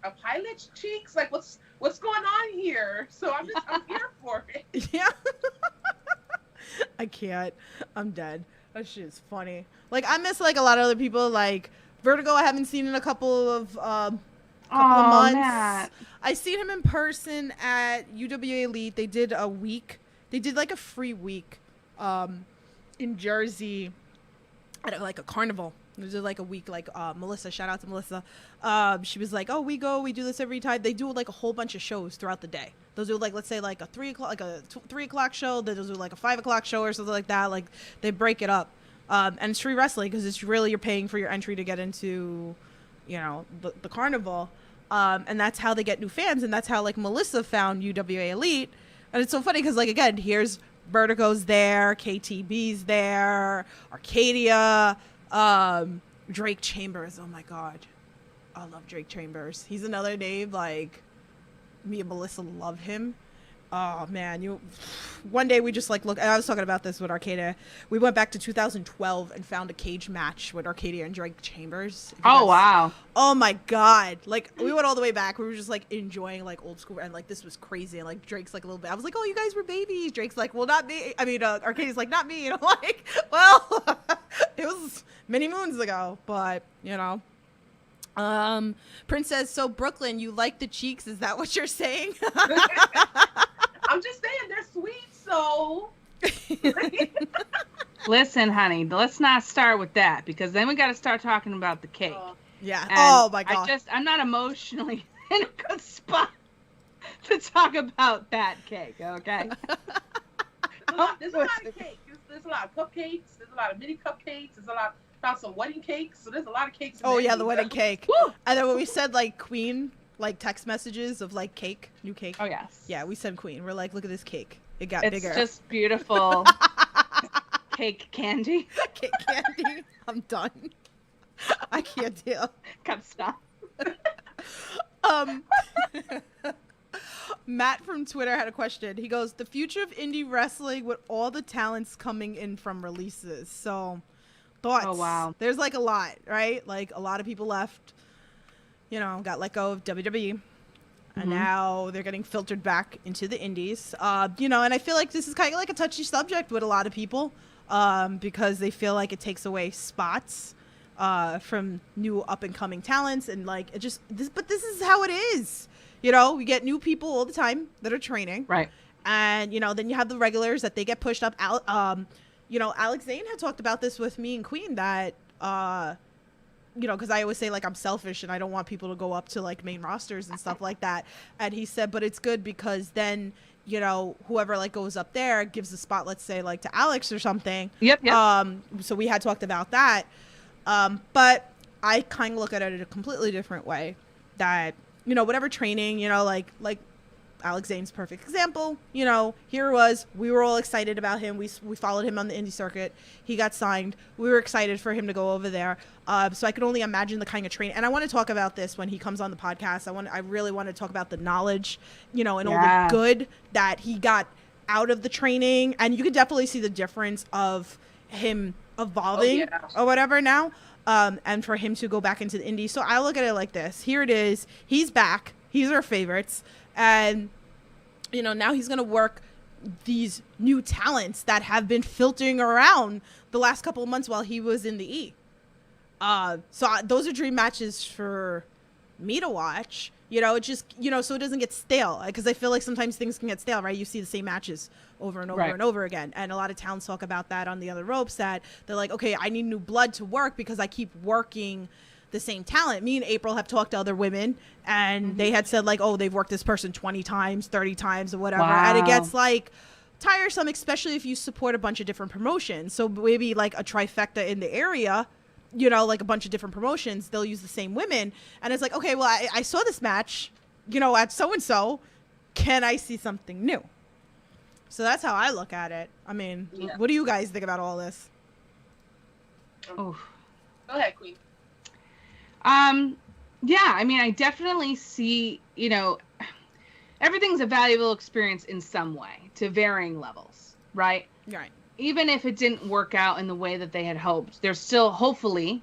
a pilot cheeks? Like what's going on here? So I'm here for it. Yeah. I can't. I'm dead. That shit is funny. Like, I miss like a lot of other people. Like Vertigo, I haven't seen in a couple of months. Matt. I seen him in person at UWA Elite. They did a week. They did like a free week in Jersey at like a carnival. They did like a week, like Melissa, shout out to Melissa. She was like, oh, we do this every time. They do like a whole bunch of shows throughout the day. They'll do like, let's say like a 3 o'clock, like a 3 o'clock show. They'll do like a 5 o'clock show or something like that. Like they break it up. And it's free wrestling because it's really, you're paying for your entry to get into, you know, the carnival. And that's how they get new fans. And that's how like Melissa found UWA Elite. And it's so funny because like, again, here's Vertigo's there, KTB's there, Arcadia, Drake Chambers. Oh my God. I love Drake Chambers. He's another name, like me and Melissa love him. Oh man, one day we just like look, I was talking about this with Arcadia. We went back to 2012 and found a cage match with Arcadia and Drake Chambers. Oh wow. Oh my God. Like we went all the way back. We were just like enjoying like old school, and like this was crazy. And like Drake's like a little bit, I was like, oh, you guys were babies. Drake's like, well, not me. I mean, Arcadia's like, not me. And I'm like, well, it was many moons ago, but you know. Prince says, so Brooklyn, you like the cheeks? Is that what you're saying? I'm just saying they're sweet, so. Listen, honey, let's not start with that because then we got to start talking about the cake. Yeah. And oh my God. I'm not emotionally in a good spot to talk about that cake. Okay. There's a lot of cake. There's a lot of cupcakes. There's a lot of mini cupcakes. There's a lot. Found some wedding cakes. So there's a lot of cakes. Oh yeah, the wedding cake. Woo! And then when we said like Queen, like text messages of like cake, new cake. Oh yes. Yeah, we sent Queen. We're like, look at this cake. It got It's bigger. just beautiful cake candy. Cake candy. I'm done. I can't deal. Gotta stop. Matt from Twitter had a question. He goes, the future of indie wrestling with all the talents coming in from releases. So thoughts. Oh wow. There's like a lot, right? Like a lot of people left, you know, got let go of WWE. And now they're getting filtered back into the indies. You know, and I feel like this is kind of like a touchy subject with a lot of people because they feel like it takes away spots from new up and coming talents. And like it just but this is how it is. You know, we get new people all the time that are training. Right. And, you know, then you have the regulars that they get pushed up out. You know, Alex Zane had talked about this with me and Queen that, you know, because I always say, like, I'm selfish and I don't want people to go up to, like, main rosters and stuff like that. And he said, but it's good because then, you know, whoever, like, goes up there gives the spot, let's say, like, to Alex or something. Yep. So we had talked about that. But I kind of look at it in a completely different way that, you know, whatever training, you know, like Alex Zane's perfect example, you know, here it was, we were all excited about him. We followed him on the indie circuit. He got signed. We were excited for him to go over there. So I could only imagine the kind of training. And I want to talk about this when he comes on the podcast. I really want to talk about the knowledge, you know, and all the good that he got out of the training. And you could definitely see the difference of him evolving or whatever now. And for him to go back into the indies. So I look at it like this. Here it is. He's back. He's our favorites. And, you know, now he's going to work these new talents that have been filtering around the last couple of months while he was in the E. So those are dream matches for me to watch. You know, it just, you know, so it doesn't get stale. Because I feel like sometimes things can get stale, right? You see the same matches over and over and over again. And a lot of towns talk about that on the other ropes, that they're like, okay, I need new blood to work because I keep working the same talent. Me and April have talked to other women and they had said like, oh, they've worked this person 20 times, 30 times or whatever. And it gets like tiresome, especially if you support a bunch of different promotions. So maybe like a trifecta in the area, you know, like a bunch of different promotions, they'll use the same women. And it's like, okay, well, I saw this match, you know, at so-and-so. Can I see something new? So that's how I look at it. I mean, what do you guys think about all this? Go ahead, Queen. Yeah, I mean, I definitely see, you know, everything's a valuable experience in some way to varying levels, right? Right. Even if it didn't work out in the way that they had hoped, there's still hopefully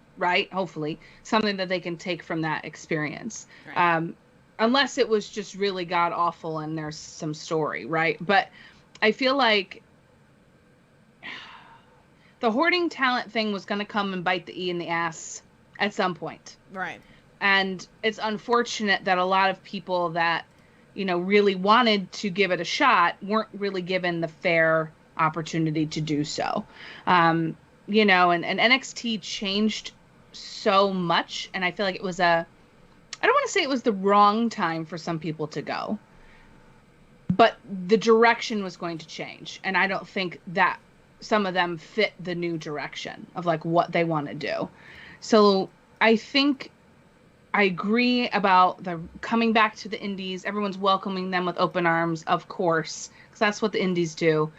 something that they can take from that experience. Right. Unless it was just really god awful and there's some story, right? But I feel like the hoarding talent thing was going to come and bite the E in the ass at some point. Right. And it's unfortunate that a lot of people that, you know, really wanted to give it a shot weren't really given the fair opportunity to do so. You know, and NXT changed so much, and I feel like it was I don't want to say it was the wrong time for some people to go, but the direction was going to change, and I don't think that some of them fit the new direction of like what they want to do. So I think I agree about the coming back to the indies. Everyone's welcoming them with open arms, of course, because that's what the indies do.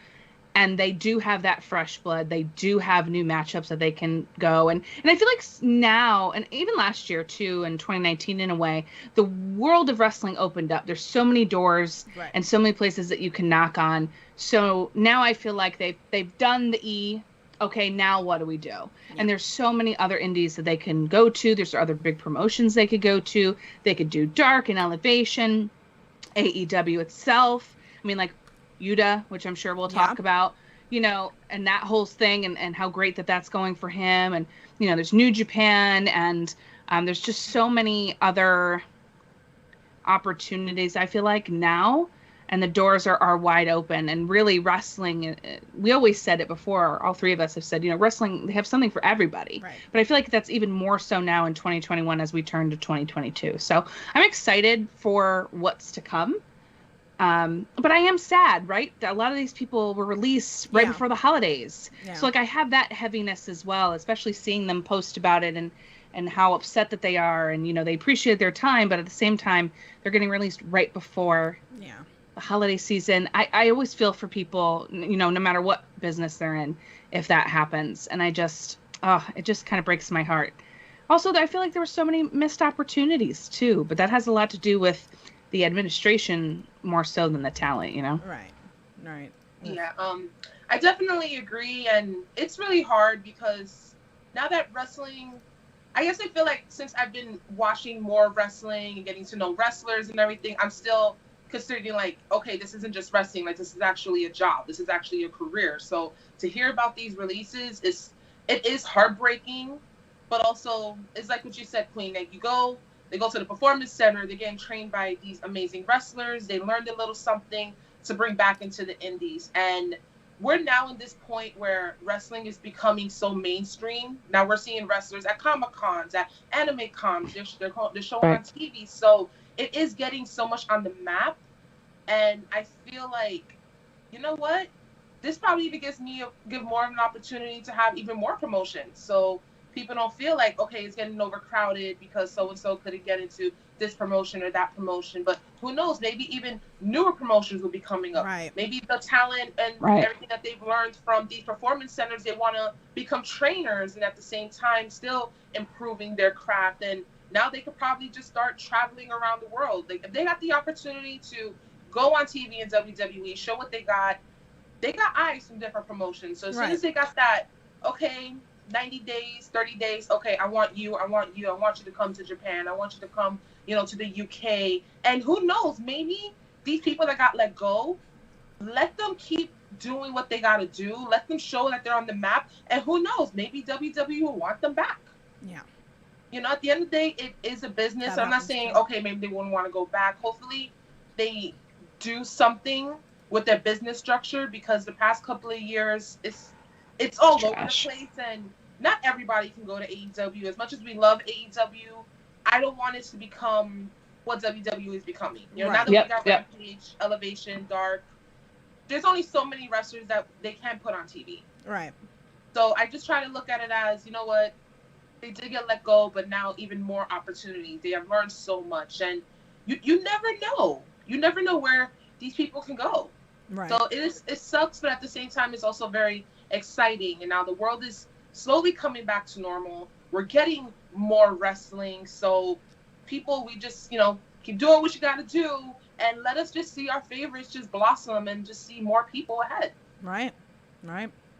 And they do have that fresh blood. They do have new matchups that they can go. And I feel like now, and even last year too, in 2019 in a way, the world of wrestling opened up. There's so many doors and so many places that you can knock on. So now I feel like they've done the E. Okay, now what do we do? Yeah. And there's so many other indies that they can go to. There's other big promotions they could go to. They could do Dark and Elevation, AEW itself. I mean, like Yuta, which I'm sure we'll talk about, you know, and that whole thing and how great that's going for him. And, you know, there's New Japan and there's just so many other opportunities, I feel like, now. And the doors are wide open. And really wrestling, we always said it before, all three of us have said, you know, wrestling, they have something for everybody. Right. But I feel like that's even more so now in 2021 as we turn to 2022. So I'm excited for what's to come. But I am sad, right? A lot of these people were released right before the holidays. Yeah. So like I have that heaviness as well, especially seeing them post about it and how upset that they are. And, you know, they appreciate their time, but at the same time, they're getting released right before the holiday season. I always feel for people, you know, no matter what business they're in, if that happens. And I just, it just kind of breaks my heart. Also, I feel like there were so many missed opportunities too, but that has a lot to do with the administration more so than the talent, you know? Right. Yeah, I definitely agree, and it's really hard because now that wrestling, I guess I feel like since I've been watching more wrestling and getting to know wrestlers and everything, I'm still considering like, okay, this isn't just wrestling, like this is actually a job, this is actually a career. So to hear about these releases it is heartbreaking, but also it's like what you said, Queen, like they go to the performance center, they're getting trained by these amazing wrestlers, they learned a little something to bring back into the indies. And we're now in this point where wrestling is becoming so mainstream. Now we're seeing wrestlers at Comic-Cons, at anime cons, they're showing on TV. So it is getting so much on the map. And I feel like, you know what? This probably even give more of an opportunity to have even more promotions. So people don't feel like, okay, it's getting overcrowded because so-and-so couldn't get into this promotion or that promotion. But who knows, maybe even newer promotions will be coming up. Right. Maybe the talent and everything that they've learned from these performance centers, they want to become trainers and at the same time still improving their craft. And now they could probably just start traveling around the world. Like, if they got the opportunity to go on TV in WWE, show what they got eyes from different promotions. So as soon as they got that, okay, 90 days, 30 days, okay, I want you to come to Japan, I want you to come, you know, to the UK. And who knows, maybe these people that got let go, let them keep doing what they got to do, let them show that they're on the map, and who knows, maybe WWE will want them back. Yeah. You know, at the end of the day, it is a business. I'm not saying, okay, maybe they wouldn't want to go back. Hopefully they do something with their business structure, because the past couple of years, it's all over the place, and not everybody can go to AEW. As much as we love AEW, I don't want it to become what WWE is becoming. You know, now that we got Rampage, Elevation, Dark, there's only so many wrestlers that they can put on TV. Right. So I just try to look at it as, you know what, they did get let go, but now even more opportunities. They have learned so much, and you never know. You never know where these people can go. Right. So it sucks, but at the same time, it's also very exciting. And now the world is slowly coming back to normal. We're getting more wrestling. So people, we just, you know, keep doing what you got to do, and let us just see our favorites just blossom and just see more people ahead. Right.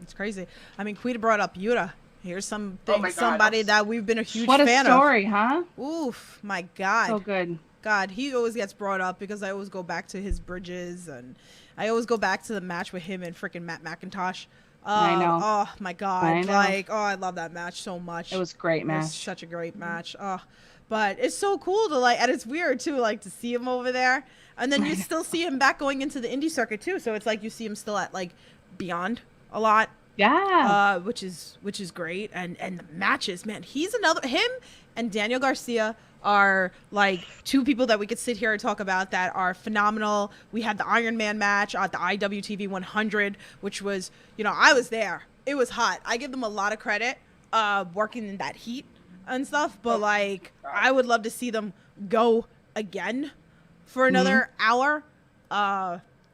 It's crazy. I mean, Quita brought up Yuta. Here's somebody that we've been a huge fan of. What a story, huh? Oof, my God. So good. God, he always gets brought up because I always go back to his bridges, and I always go back to the match with him and freaking Matt McIntosh. I know. Oh my God. I love that match so much. It was a great match. It was such a great match. But it's so cool to and it's weird too, to see him over there. And then you still see him back going into the indie circuit too. So it's like you see him still at Beyond a lot. Yeah. which is great. And the matches, man, him and Daniel Garcia are like two people that we could sit here and talk about that are phenomenal. We had the Iron Man match at the IWTV 100, which was, I was there. It was hot. I give them a lot of credit, working in that heat and stuff, but like, I would love to see them go again for another hour.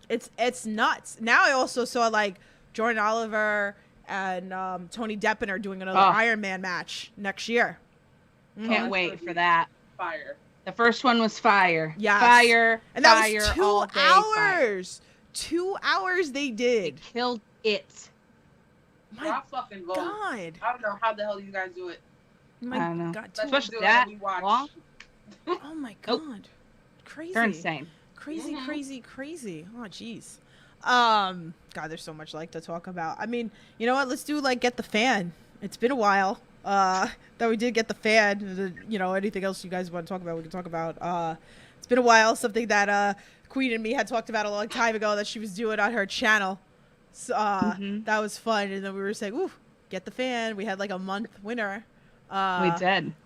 It's nuts. Now I also saw like Jordan Oliver and Tony Deppen are doing another Iron Man match next year. Can't wait for that. Fire. The first one was fire. Yes. Fire. And that fire, was 2 all day, hours. Fire. 2 hours they did. They killed it. My fucking God. I don't know how the hell you guys do it. My I don't know. God. Especially that long. Oh my God. Crazy. They're insane. Crazy. Oh, jeez. God, there's so much like to talk about. I mean, you know what? Let's do like Get the Fan. It's been a while that we did Get the Fan. Anything else you guys want to talk about, we can talk about. It's been a while. Something that Queen and me had talked about a long time ago that she was doing on her channel. So that was fun. And then we were saying, ooh, Get the Fan. We had like a month winner.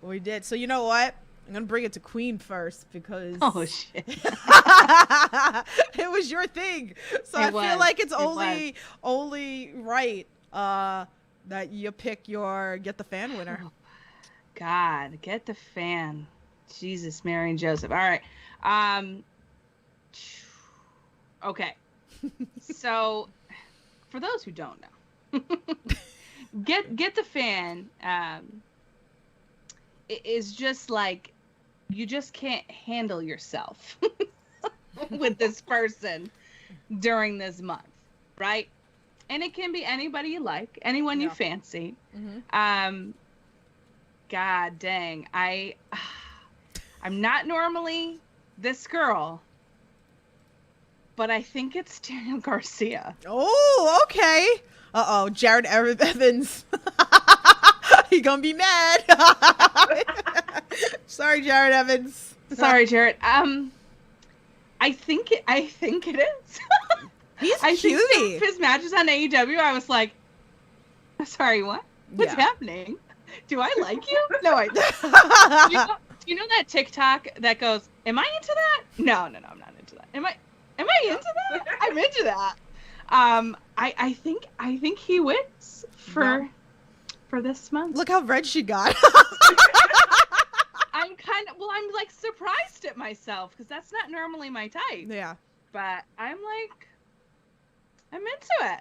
We did. So you know what? I'm going to bring it to Queen first because... Oh, shit. It was your thing. So I feel like it's only right that you pick your Get the Fan winner. Oh, God, Get the Fan. Jesus, Mary and Joseph. All right. Okay. So, for those who don't know, Get the Fan is just like... You just can't handle yourself with this person during this month, right? And it can be anybody you like, anyone you fancy. Mm-hmm. God dang, I'm not normally this girl, but I think it's Daniel Garcia. Oh, okay. Uh-oh, Jared Evans. He gonna be mad. Sorry, Jared Evans. Sorry, Jared. I think it is. He's cutie. His matches on AEW, I was like, sorry, what? What's happening? Do I like you? No, I don't. Do you know that TikTok that goes, am I into that? No, I'm not into that. Am I into that? I'm into that. I think he wins for this month. Look how red she got. I'm like surprised at myself because that's not normally my type. Yeah. But I'm into it.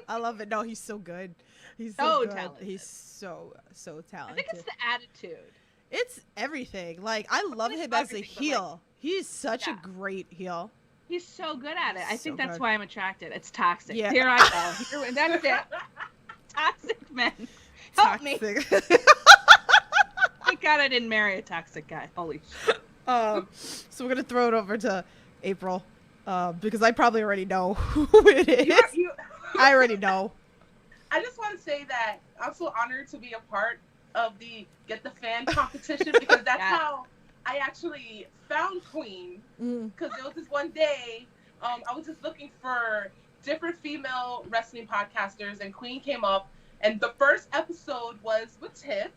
I love it. No, he's so good. He's so good. Talented. He's so talented. I think it's the attitude. It's everything. Like, I love him as a heel. He's such a great heel. He's so good at it. I think that's good. why I'm attracted. It's toxic. Yeah. Here I go. That's it. Toxic men. Help me. Thank God I didn't marry a toxic guy. Holy shit. So we're gonna throw it over to April, because I probably already know who it is. I already know. I just want to say that I'm so honored to be a part of the Get the Fan competition because that's how I actually found Queen. Because there was this one day, I was just looking for different female wrestling podcasters, and Queen came up, and the first episode was with Tiff.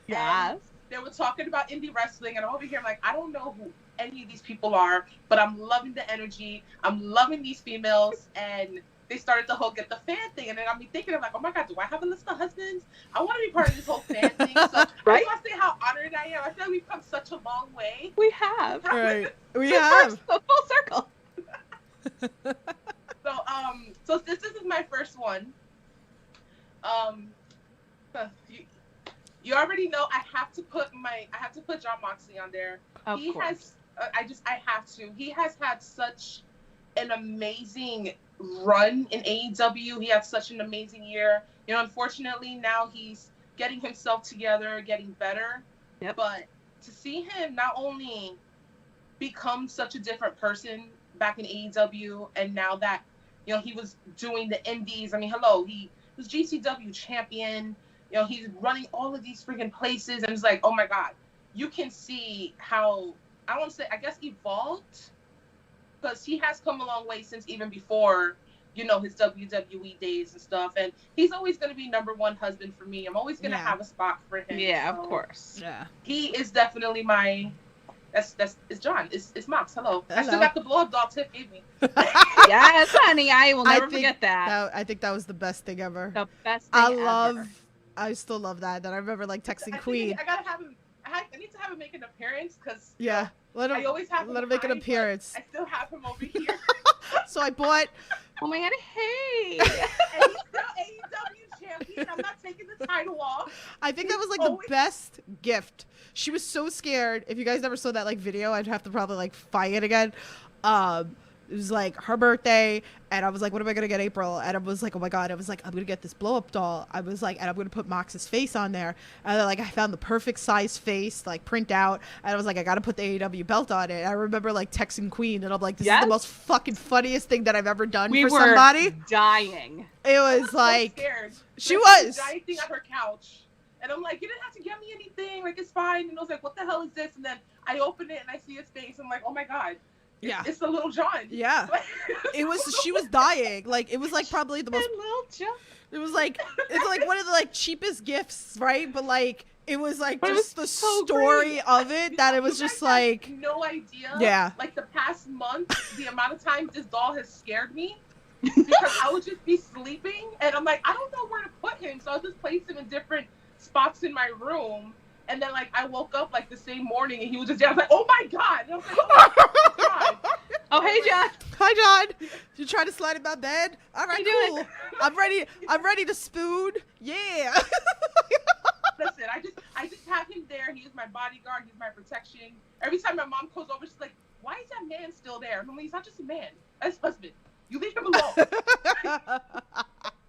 Yes. They were talking about indie wrestling, and I'm over here, I'm like, I don't know who any of these people are, but I'm loving the energy. I'm loving these females, and they started the whole Get the Fan thing, and then I'm thinking, I'm like, oh my God, do I have a list of husbands? I want to be part of this whole fan thing. So right? I want to say how honored I am. I feel like we've come such a long way. We have. Right. We have. Full circle. So this is my first one. You already know I have to put John Moxley on there. Of course. I have to. He has had such an amazing run in AEW. He had such an amazing year. Unfortunately now he's getting himself together, getting better. Yep. But to see him not only become such a different person back in AEW, and now that he was doing the indies. I mean, he was GCW champion. He's running all of these freaking places, and it's like, oh my God, you can see how, I don't want to say, I guess evolved, because he has come a long way since even before his WWE days and stuff. And he's always going to be #1 husband for me. I'm always going to have a spot for him. Yeah, so of course. Yeah. He is definitely my. It's John. It's Mox. Hello. I still got the blow up doll Tiff gave me. Yes, honey. I will never forget that. I think that was the best thing ever. The best thing ever. I still love that. I remember like texting I Queen. I gotta have him. I need to have him make an appearance because let him. I always have let him make an appearance. I still have him over here. So I bought. Oh my god! Hey. And he's still AEW champion. I'm not taking the title off. I think that was like the best gift. She was so scared. If you guys never saw that like video, I'd have to probably like find it again. It was like her birthday, and I was like, what am I gonna get April? And I was like, oh my god. I was like, I'm gonna get this blow up doll. I was like, and I'm gonna put Mox's face on there. And then, like, I found the perfect size face, like print out, and I was like, I gotta put the AEW belt on it. I remember like texting Queen, and I'm like, this is the most fucking funniest thing that I've ever done for somebody. Dying. It was like so scared. She was giant thing on her couch, and I'm like, you didn't have to get me anything. Like, it's fine. And I was like, what the hell is this? And then I open it and I see his face. I'm like, oh my god. Yeah, it's the little John. Yeah, it was. She was dying. Like, it was like probably the most. Little John. It was like, it's like one of the like cheapest gifts, right? But like, it was like just the story of it that it was just like no idea. Yeah. Like the past month, the amount of times this doll has scared me because I would just be sleeping and I'm like, I don't know where to put him, so I'll just place him in different spots in my room. And then, like, I woke up, like, the same morning, and he was just there. I was like, oh, my God. And I was like, oh, John. Oh, hey, John. Hi, John. You trying to slide in my bed? All right, cool. Doing? I'm ready to spoon. Yeah. Listen, I just have him there. He is my bodyguard. He's my protection. Every time my mom goes over, she's like, why is that man still there? I'm like, he's not just a man. That's his husband. You leave him alone.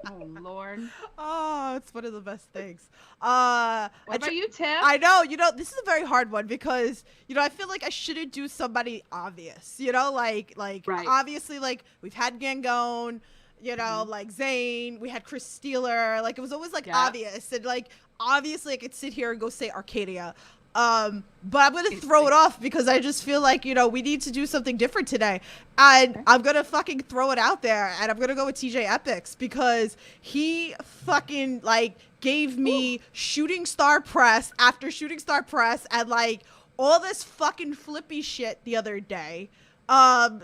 Oh, Lord. Oh, it's one of the best things. What about you, Tim? I know. This is a very hard one because, I feel like I shouldn't do somebody obvious. Like right. Obviously, like, we've had Gangone, like Zayn. We had Chris Steeler. Like, it was always, like, obvious. And, like, obviously I could sit here and go say Arcadia. But I'm going to throw it off because I just feel like, we need to do something different today. And I'm going to fucking throw it out there. And I'm going to go with TJ Epics because he fucking, like, gave me shooting star press after shooting star press and, like, all this fucking flippy shit the other day. And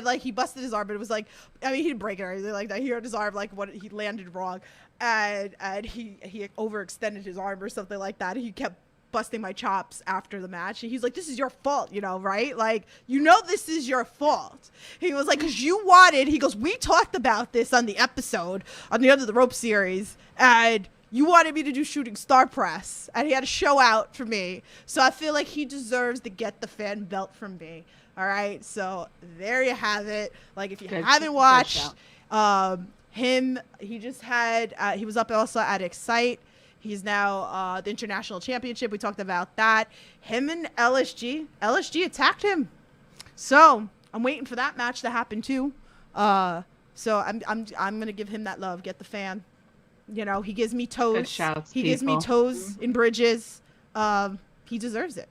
like, he busted his arm, but it was like, I mean, he didn't break it or anything like that. He hurt his arm, like, he landed wrong. And he overextended his arm or something like that. He kept busting my chops after the match, and he's like, this is your fault, right? Like, this is your fault. He was like, because he goes, we talked about this on the episode on the Under the Rope series, and you wanted me to do shooting star press, and he had a show out for me, so I feel like he deserves to get the fan belt from me. All right, so there you have it. Like, if you haven't watched him, he just had he was up also at Excite. He's now the International Championship. We talked about that. Him and LSG attacked him. So I'm waiting for that match to happen too. So I'm gonna give him that love. Get the fan. He gives me toes. Good shouts, he gives me toes in bridges. He deserves it.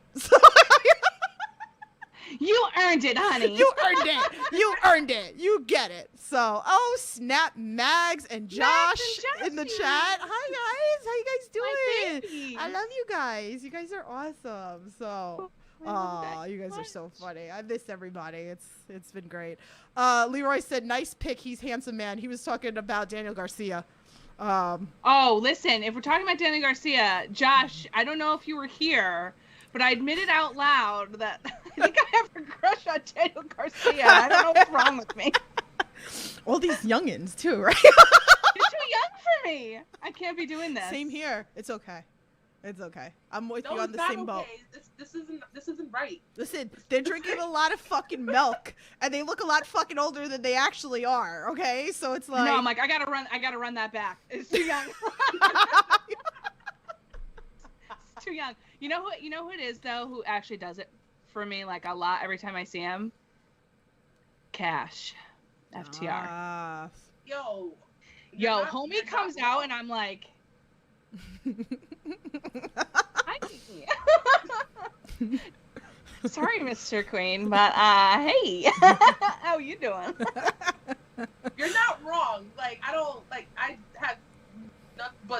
You earned it, honey. You earned it. You earned it. You get it. So, snap, Mags and Josh in the chat. Hi, guys. How you guys doing? I love you guys. You guys are awesome. So, you guys are so funny. I miss everybody. It's been great. Leroy said, nice pick. He's handsome man. He was talking about Daniel Garcia. Listen, if we're talking about Daniel Garcia, Josh, I don't know if you were here, but I admitted out loud that I think I have a crush on Daniel Garcia. I don't know what's wrong with me. All these youngins, too, right? You're too young for me. I can't be doing this. Same here. It's okay. It's okay. I'm with you on the same boat. This isn't right. Listen, they're drinking a lot of fucking milk, and they look a lot fucking older than they actually are. Okay, so it's like. No, I'm like, I gotta run that back. It's too young. It's too young. You know who it is though? Who actually does it for me like a lot every time I see him? Cash, FTR. Yo, homie comes out and I'm like. Hi. Sorry, Mr. Queen, but hey, how you doing? You're not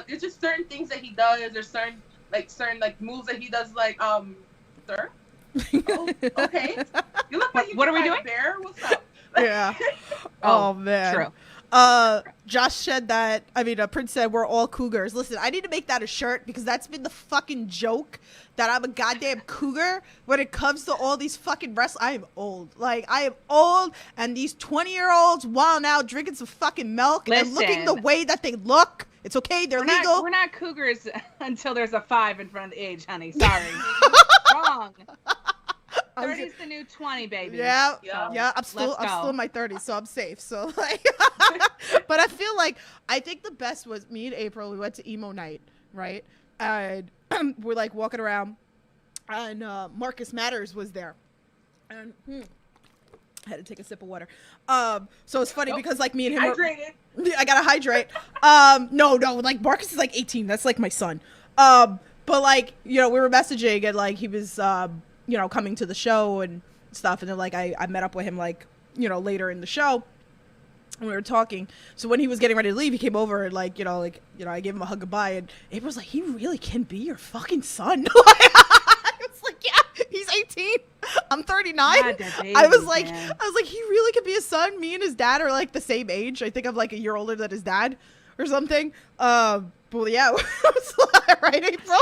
there's just certain things that he does. There's certain moves that he does. Like, sir. Oh, okay. You look like you What are we can doing? fight a bear. What's up? Yeah. Oh man. True. Josh said that. I mean, Prince said we're all cougars. Listen, I need to make that a shirt because that's been the fucking joke that I'm a goddamn cougar when it comes to all these fucking wrestlers. I am old. Like, I am old, and these 20-year-olds wilding out, drinking some fucking milk and looking the way that they look. It's okay. They're legal. We're not cougars until there's a 5 in front of the age, honey. Sorry. Wrong. 30's the new 20, baby. Yeah, Yeah. yeah. I'm still in my 30s, so I'm safe. So like, but I feel like I think the best was me and April. We went to emo night, right? And we're like walking around, and Marcus Matters was there, and I had to take a sip of water. So it's funny because like me and him, Hydrated. I gotta hydrate. No, like Marcus is like 18. That's like my son. But like, you know, we were messaging and like he was you know, coming to the show and stuff, and then like I met up with him like, you know, later in the show and we were talking. So when he was getting ready to leave, he came over and like, I gave him a hug goodbye, and April's like, he really can be your fucking son. I was like, yeah, he's 18. I'm 39. God, I was like, he really could be his son. Me and his dad are like the same age. I think I'm like a year older than his dad or something. But yeah, right, April?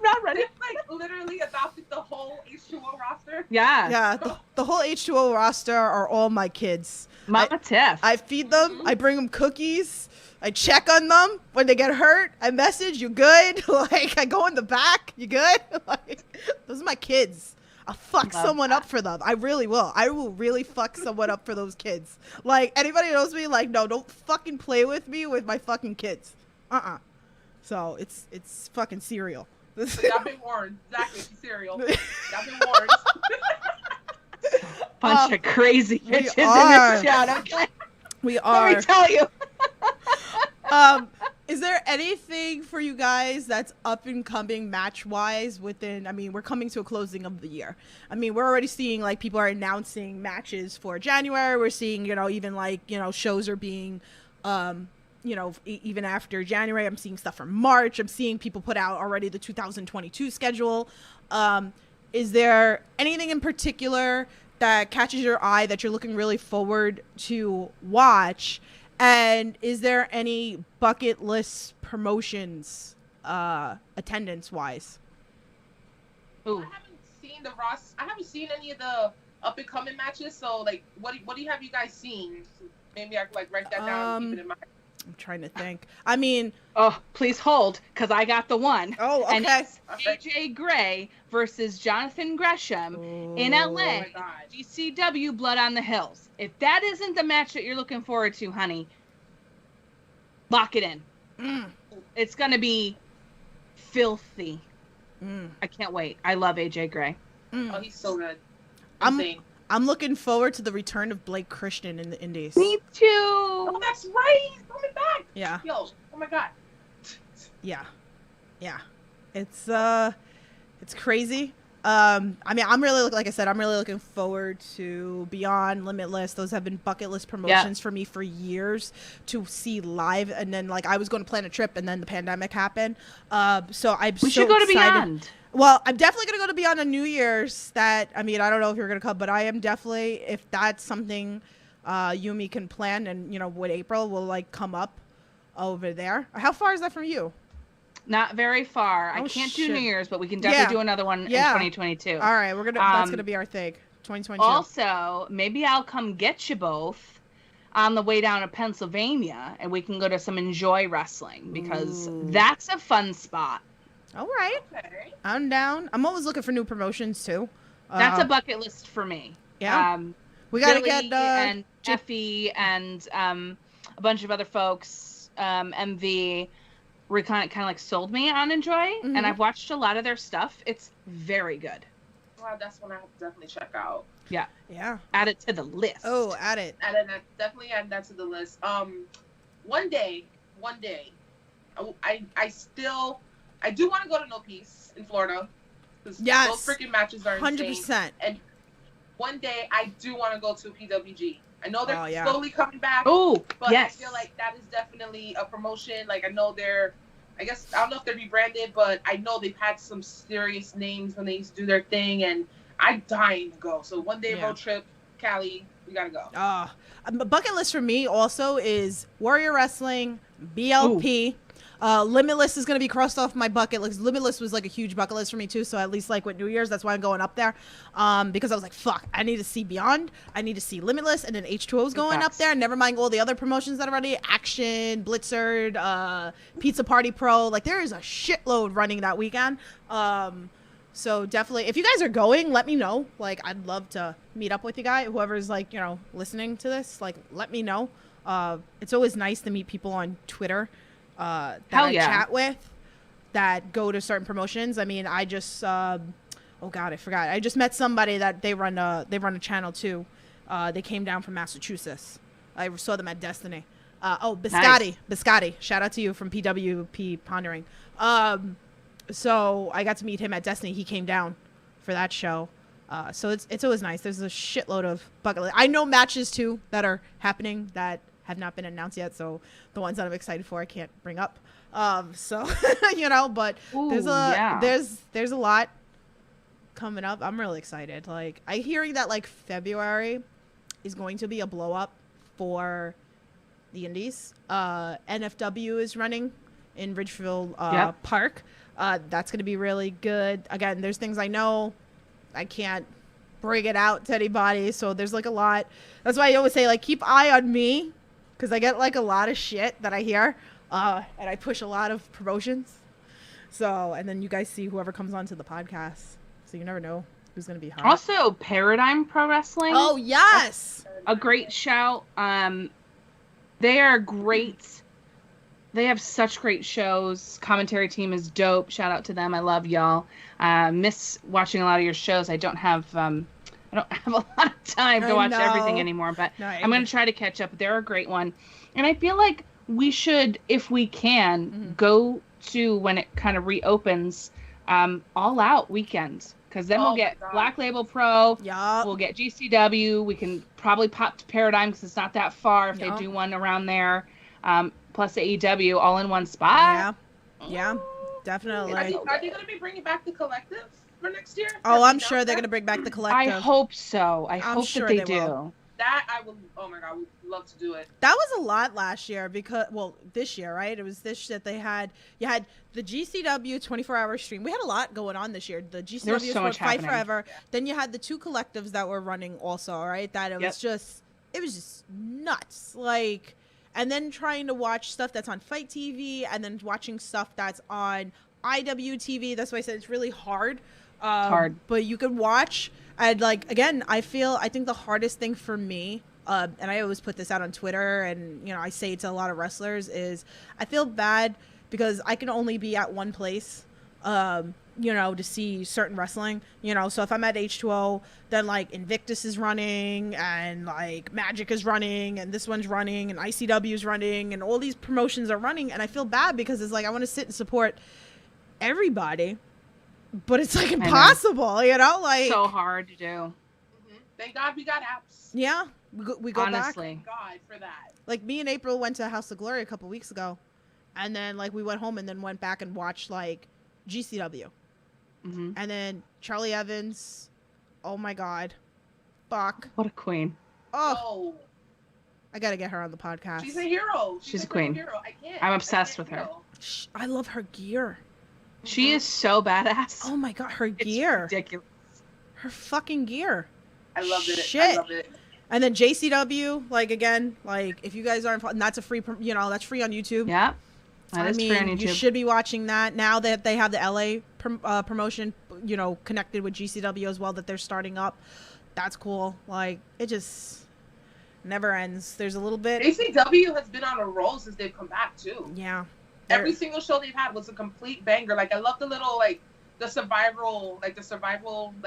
Not ready. Like literally adopted the whole H2O roster. Yeah. Yeah, the whole H2O roster are all my kids. Mama Tiff. I feed them. I bring them cookies. I check on them when they get hurt. I message, you good? Like, I go in the back, you good? Like, those are my kids. I'll fuck someone up for them. I really will. I will really fuck someone up for those kids. Like, anybody who knows me, like, no, don't fucking play with me with my fucking kids. So, it's fucking cereal. Y'all been warned. Exactly, she's cereal. Y'all been warned. Bunch of crazy bitches in are. this chat, okay? We are. Let me tell you. Is there anything for you guys that's up and coming match wise within, I mean, we're coming to a closing of the year. I mean, we're already seeing like people are announcing matches for January. We're seeing, you know, even like, you know, shows are being, you know, even after January, I'm seeing stuff from March. I'm seeing people put out already the 2022 schedule. Is there anything in particular that catches your eye that you're looking really forward to watch? And is there any bucket list promotions, attendance wise? Ooh. I haven't seen the Ross. I haven't seen any of the up and coming matches. So like, what do you have you guys seen? Maybe I could like write that down and keep it in mind. I'm trying to think. I mean, Oh, please hold, because I got the one. oh, And okay. it's AJ Gray versus Jonathan Gresham in Oh LA. my God. GCW Blood on the Hills. If that isn't the match that you're looking forward to, honey, lock it in. It's going to be filthy. I can't wait. I love AJ Gray. Oh, he's so good. I'm- Insane. I'm looking forward to the return of Blake Christian in the Indies. Me too. Oh, that's right. He's coming back. Yeah. Yo, oh my God. Yeah. It's crazy. I mean, I'm really looking forward to Beyond Limitless. Those have been bucket list promotions for me for years to see live. And then like I was going to plan a trip, and then the pandemic happened. So We should go to excited. Beyond. Well, I'm definitely going to go to Beyond on New Year's. I mean, I don't know if you're going to come, but I am definitely, if that's something you and me can plan, and, you know, with April, we'll, like, come up over there. How far is that from you? Not very far. I Oh, can't shit. do New Year's, but we can definitely do another one in 2022. All right, that's going to be our thing, 2022. Also, maybe I'll come get you both on the way down to Pennsylvania, and we can go to some Enjoy Wrestling, because that's a fun spot. All right. Okay. I'm down. I'm always looking for new promotions, too. That's a bucket list for me. Yeah. We got to Billy get... and Jeffy and a bunch of other folks, MV, were kind of like sold me on Enjoy, and I've watched a lot of their stuff. It's very good. Well, that's one I have to definitely check out. Yeah. Yeah. Add it to the list. Oh, add it. Definitely add that to the list. One day, I do want to go to No Peace in Florida. 'Cause Yes. those freaking matches are insane. 100%. one day I do want to go to PWG. I know they're slowly coming back. Oh, but yes. I feel like that is definitely a promotion. Like, I know I don't know if they're rebranded, but I know they've had some serious names when they used to do their thing, and I'm dying to go. So one day road trip, Cali, we gotta go. A bucket list for me also is Warrior Wrestling, BLP. Limitless is going to be crossed off my bucket list. Limitless was like a huge bucket list for me too. So at least like with New Year's, that's why I'm going up there. Because I was like, fuck, I need to see Beyond. I need to see Limitless. And then H2O's going up there. Never mind all the other promotions that are running. Action, Blitzard, Pizza Party Pro. Like there is a shitload running that weekend. So definitely, if you guys are going, let me know. Like I'd love to meet up with you guys. Whoever's like, listening to this, like let me know. It's always nice to meet people on Twitter. That I chat with that go to certain promotions. I mean, I just I forgot. I just met somebody that they run a channel too. They came down from Massachusetts. I saw them at Destiny. Biscotti. Nice. Biscotti. Shout out to you from PWP Pondering. So I got to meet him at Destiny. He came down for that show. So it's always nice. There's a shitload of bucket list. I know matches too that are happening that have not been announced yet, so the ones that I'm excited for I can't bring up. So but there's a lot coming up. I'm really excited. Like I'm hearing that like February is going to be a blow up for the indies. NFW is running in Ridgefield Park. That's going to be really good. Again, there's things I know I can't bring it out to anybody, so there's like a lot. That's why I always say like keep eye on me, because I get like a lot of shit that I hear, and I push a lot of promotions. So, and then you guys see whoever comes onto the podcast. So you never know who's going to be hot. Also, Paradigm Pro Wrestling. Oh, yes! A great shout. They are great. They have such great shows. Commentary team is dope. Shout out to them. I love y'all. Miss watching a lot of your shows. I don't have a lot of time to watch everything anymore, but I'm going to try to catch up. They're a great one. And I feel like we should, if we can, go to when it kind of reopens, All Out weekends. Because then we'll get Black Label Pro. Yep. We'll get GCW. We can probably pop to Paradigm because it's not that far if they do one around there. Plus AEW all in one spot. Yeah, definitely. Are they going to be bringing back the Collective for next year? Oh, I'm sure they're going to bring back the Collective. I hope so. I'm hope sure that they do. Will. That I will. Oh my God, we'd love to do it. That was a lot last year this year, right? It was this that they had. You had the GCW 24-hour stream. We had a lot going on this year. The GCW so Fight Forever. Yeah. Then you had the two collectives that were running also, right? That it was just nuts. Like, and then trying to watch stuff that's on Fight TV, and then watching stuff that's on IWTV. That's why I said it's really hard. Hard. But you could watch. And like, again, I think the hardest thing for me, and I always put this out on Twitter, and I say it to a lot of wrestlers, is I feel bad because I can only be at one place, to see certain wrestling, so if I'm at H2O, then like Invictus is running, and like Magic is running, and this one's running, and ICW is running, and all these promotions are running, and I feel bad because it's like I want to sit and support everybody. But it's like impossible, like so hard to do. Mm-hmm. Thank God we got apps. Yeah, we go honestly back. Thank God for that. Like me and April went to House of Glory a couple weeks ago, and then like we went home and then went back and watched like GCW, and then Charlie Evans. Oh my God, fuck! What a queen! Oh, I gotta get her on the podcast. She's a hero. She's a queen. Hero. I can't. I'm obsessed with her. I love her gear. She is so badass. Oh my God, her gear. It's ridiculous. Her fucking gear. I love it. Shit. I love it. And then JCW, like again, like if you guys aren't, that's a free, that's free on YouTube. Yeah. That is free on YouTube. You should be watching that now that they have the LA promotion, connected with GCW as well, that they're starting up. That's cool. Like it just never ends. There's a little bit. JCW has been on a roll since they've come back too. Yeah. Every single show they've had was a complete banger. Like I love the little the survival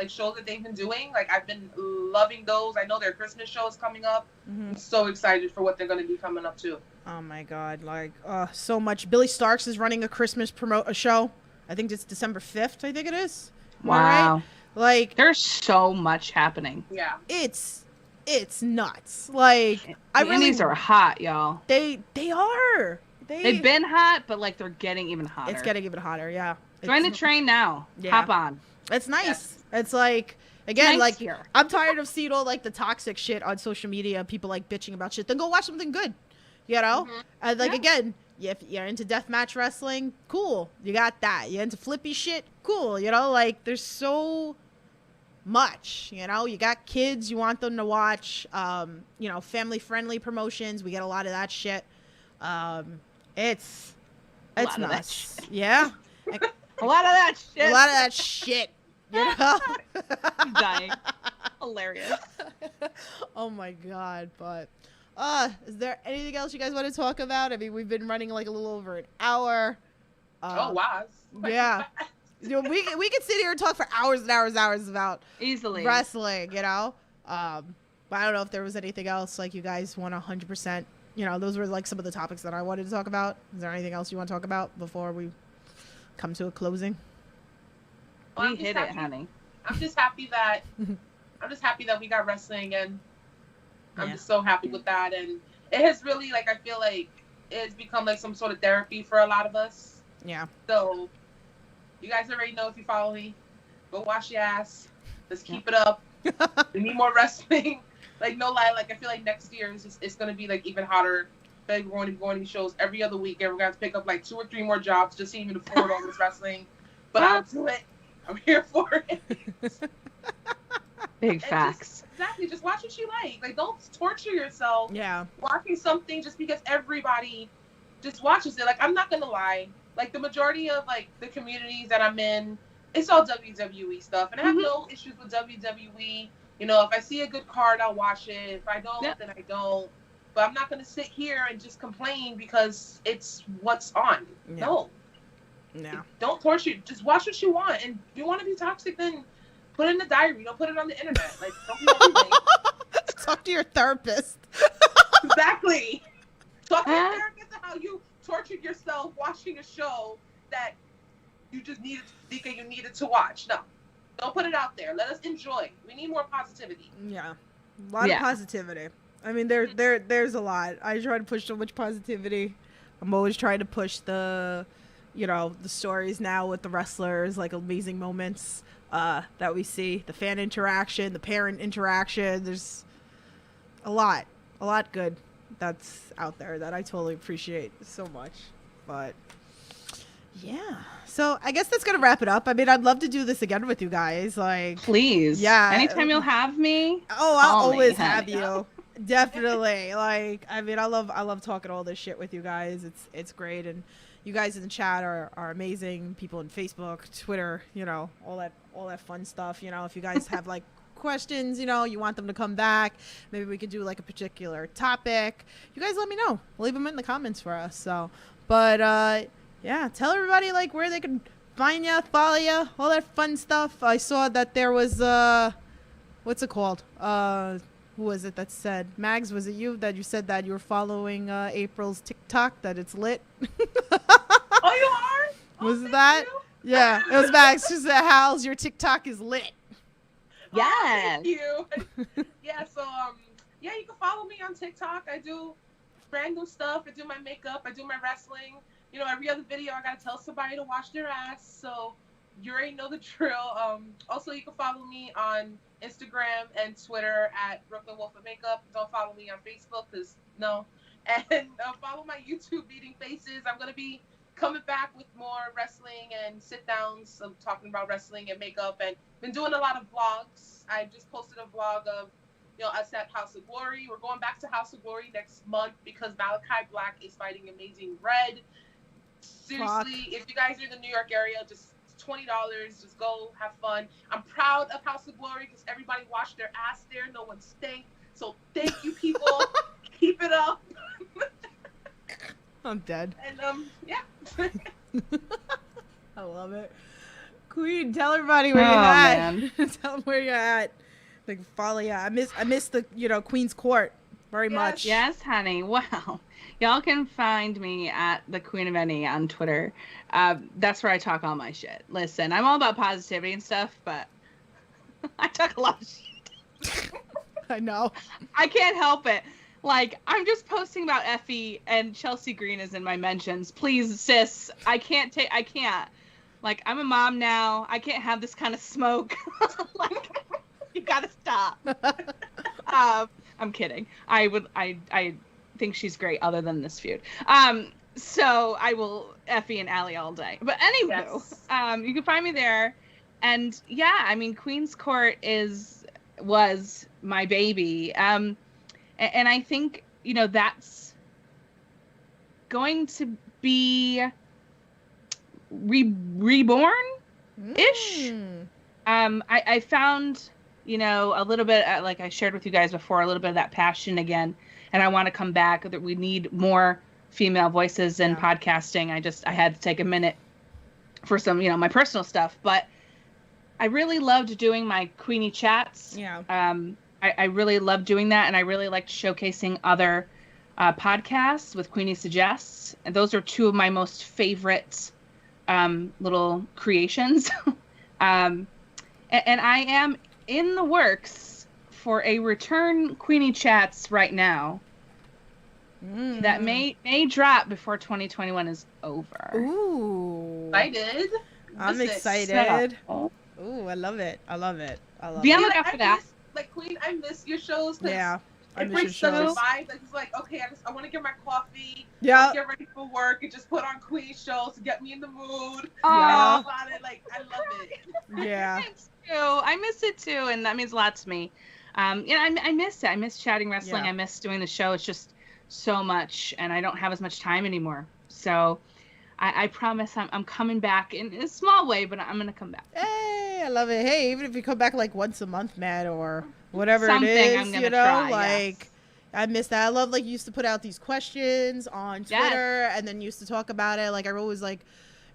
shows that they've been doing. Like I've been loving those. I know their Christmas show is coming up. I'm so excited for what they're going to be coming up to. Oh my God, like so much. Billy Starks is running a Christmas show. I think it's December 5th. I think it is. Wow. Like, There's so much happening. Yeah. it's nuts. Like, The indies are hot, y'all. They are. They've been hot, but like they're getting even hotter. It's getting even hotter. Yeah. Join the train now. Yeah. Hop on. It's nice. Yes. It's like, again, Nice like here. I'm tired of seeing all like the toxic shit on social media. People like bitching about shit. Then go watch something good. You know. And like again, if you're into deathmatch wrestling, cool. You got that. You're into flippy shit, cool. You know, like there's so much. You know, you got kids. You want them to watch. You know, family friendly promotions. We get a lot of that shit. It's lot of that nuts. Yeah. A lot of that shit. A lot of that shit. You know? I'm dying. Hilarious. Oh my god, but is there anything else you guys want to talk about? I mean, we've been running like a little over an hour. Oh wow. Yeah. You know, we could sit here and talk for hours and hours about Easily. wrestling, you know? But I don't know if there was anything else like you guys want 100%, you know, those were like some of the topics that I wanted to talk about. Is there anything else you want to talk about before we come to a closing? Well, We hit it, honey. I'm just happy that we got wrestling, and I'm just so happy with that. And it has really, like, I feel like it's become like some sort of therapy for a lot of us. Yeah. So you guys already know, if you follow me, go wash your ass. Let's keep it up. We need more wrestling. Like, no lie, like I feel like next year it's gonna be like even hotter. Like, we're going to be going to shows every other week, and we're gonna have to pick up like 2 or 3 more jobs just to even afford all this wrestling. But I'll do it. I'm here for it. Big facts. Just watch what you like. Like, don't torture yourself. Yeah. Watching something just because everybody just watches it. Like, I'm not gonna lie. Like, the majority of like the communities that I'm in, it's all WWE stuff, and I have no issues with WWE. You know, if I see a good card, I'll watch it. If I don't, then I don't. But I'm not gonna sit here and just complain because it's what's on. Yeah. No. Yeah. Don't torture. Just watch what you want. And if you want to be toxic, then put it in the diary. Don't put it on the internet. Like, don't be everything. Talk to your therapist. Exactly. Talk to your therapist about how you tortured yourself watching a show that you just needed to watch. No. Don't put it out there. Let us enjoy. We need more positivity. Yeah. A lot of positivity. I mean, there's a lot. I try to push so much positivity. I'm always trying to push the, you know, the stories now with the wrestlers, like amazing moments that we see, the fan interaction, the parent interaction. There's a lot good that's out there that I totally appreciate so much. But yeah, so I guess that's gonna wrap it up. I mean, I'd love to do this again with you guys. Like, please, yeah. Anytime you'll have me. Oh, I'll always have you. Definitely. Like, I mean, I love talking all this shit with you guys. It's great, and you guys in the chat are amazing. People on Facebook, Twitter, you know, all that fun stuff. You know, if you guys have like questions, you know, you want them to come back, maybe we could do like a particular topic. You guys let me know. Leave them in the comments for us. So, but yeah, tell everybody like where they can find you, follow you, all that fun stuff. I saw that there was what's it called? Who was it that said? Mags, was it you that you said that you were following April's TikTok, that it's lit? Oh, you are? Was that? You? Yeah, it was Mags. She said, Hal's, your TikTok is lit. Yes. Oh, thank you. Yeah, so yeah, you can follow me on TikTok. I do random stuff. I do my makeup. I do my wrestling. You know, every other video I gotta tell somebody to wash their ass. So you already know the drill. Also, you can follow me on Instagram and Twitter at Brooklyn Wolf of Makeup. Don't follow me on Facebook, because no. And follow my YouTube, Beating Faces. I'm gonna be coming back with more wrestling and sit downs of talking about wrestling and makeup, and been doing a lot of vlogs. I just posted a vlog of, you know, us at House of Glory. We're going back to House of Glory next month because Malachi Black is fighting Amazing Red. Seriously, if you guys are in the New York area, just $20. Just go have fun. I'm proud of House of Glory because everybody washed their ass there. No one stank. So thank you, people. Keep it up. I'm dead. And yeah. I love it. Queen, tell everybody where you're at. Man. Tell them where you're at. Like, follow ya. I miss the, you know, Queen's Court very much. Yes, honey. Wow. Y'all can find me at the Queen of Any on Twitter. That's where I talk all my shit. Listen, I'm all about positivity and stuff, but I talk a lot of shit. I know. I can't help it. Like, I'm just posting about Effie, and Chelsea Green is in my mentions. Please, sis, I can't. Like, I'm a mom now. I can't have this kind of smoke. Like, you gotta stop. I'm kidding. I think she's great other than this feud. So I will Effie and Allie all day. But anywho, Yes. You can find me there. And yeah, I mean, Queen's Court was my baby. And I think, that's going to be reborn-ish. I found, a little bit, like I shared with you guys before, a little bit of that passion again. And I want to come back. That we need more female voices in podcasting. I had to take a minute for some, my personal stuff. But I really loved doing my Queenie chats. Yeah. I really loved doing that, and I really liked showcasing other podcasts with Queenie Suggests. And those are two of my most favorite little creations. And I am in the works for a return Queenie Chats right now that may drop before 2021 is over. Ooh. Excited. I'm excited. Ooh, I love it. Be on the lookout for that. Queen, I miss your shows. Yeah. I It miss your brings such a shows. vibe. Like, it's like, okay, I want to get my coffee. Yeah. Get ready for work and just put on Queen shows to get me in the mood. Aw. About it. Like, I love it. Yeah. Thanks, too. I miss it too, and that means a lot to me. I miss it. I miss chatting wrestling. Yeah. I miss doing the show. It's just so much, and I don't have as much time anymore. So I promise I'm coming back in a small way, but I'm gonna come back. Hey, I love it. Hey, even if you come back like once a month, Matt, or whatever Something it is, I'm gonna try, like yes. I miss that. I love you used to put out these questions on Twitter and then used to talk about it. Like I always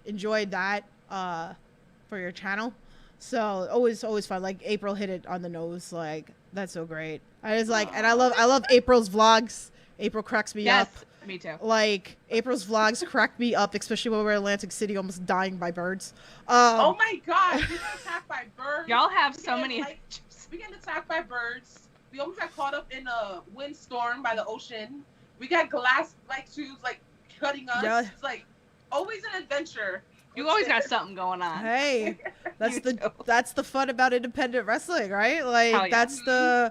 enjoyed that for your channel. So always fun. Like April hit it on the nose. Like that's so great. And I love April's vlogs. April cracks me up. Me too. Like April's vlogs crack me up, especially when we're in Atlantic City, almost dying by birds. Oh my God, we got attacked by birds. Y'all have so many. We get attacked by birds. We almost got caught up in a windstorm by the ocean. We got glass shoes cutting us. Yeah. It's always an adventure. You always got something going on. Hey, You too. that's the fun about independent wrestling, right? Like Hell yeah.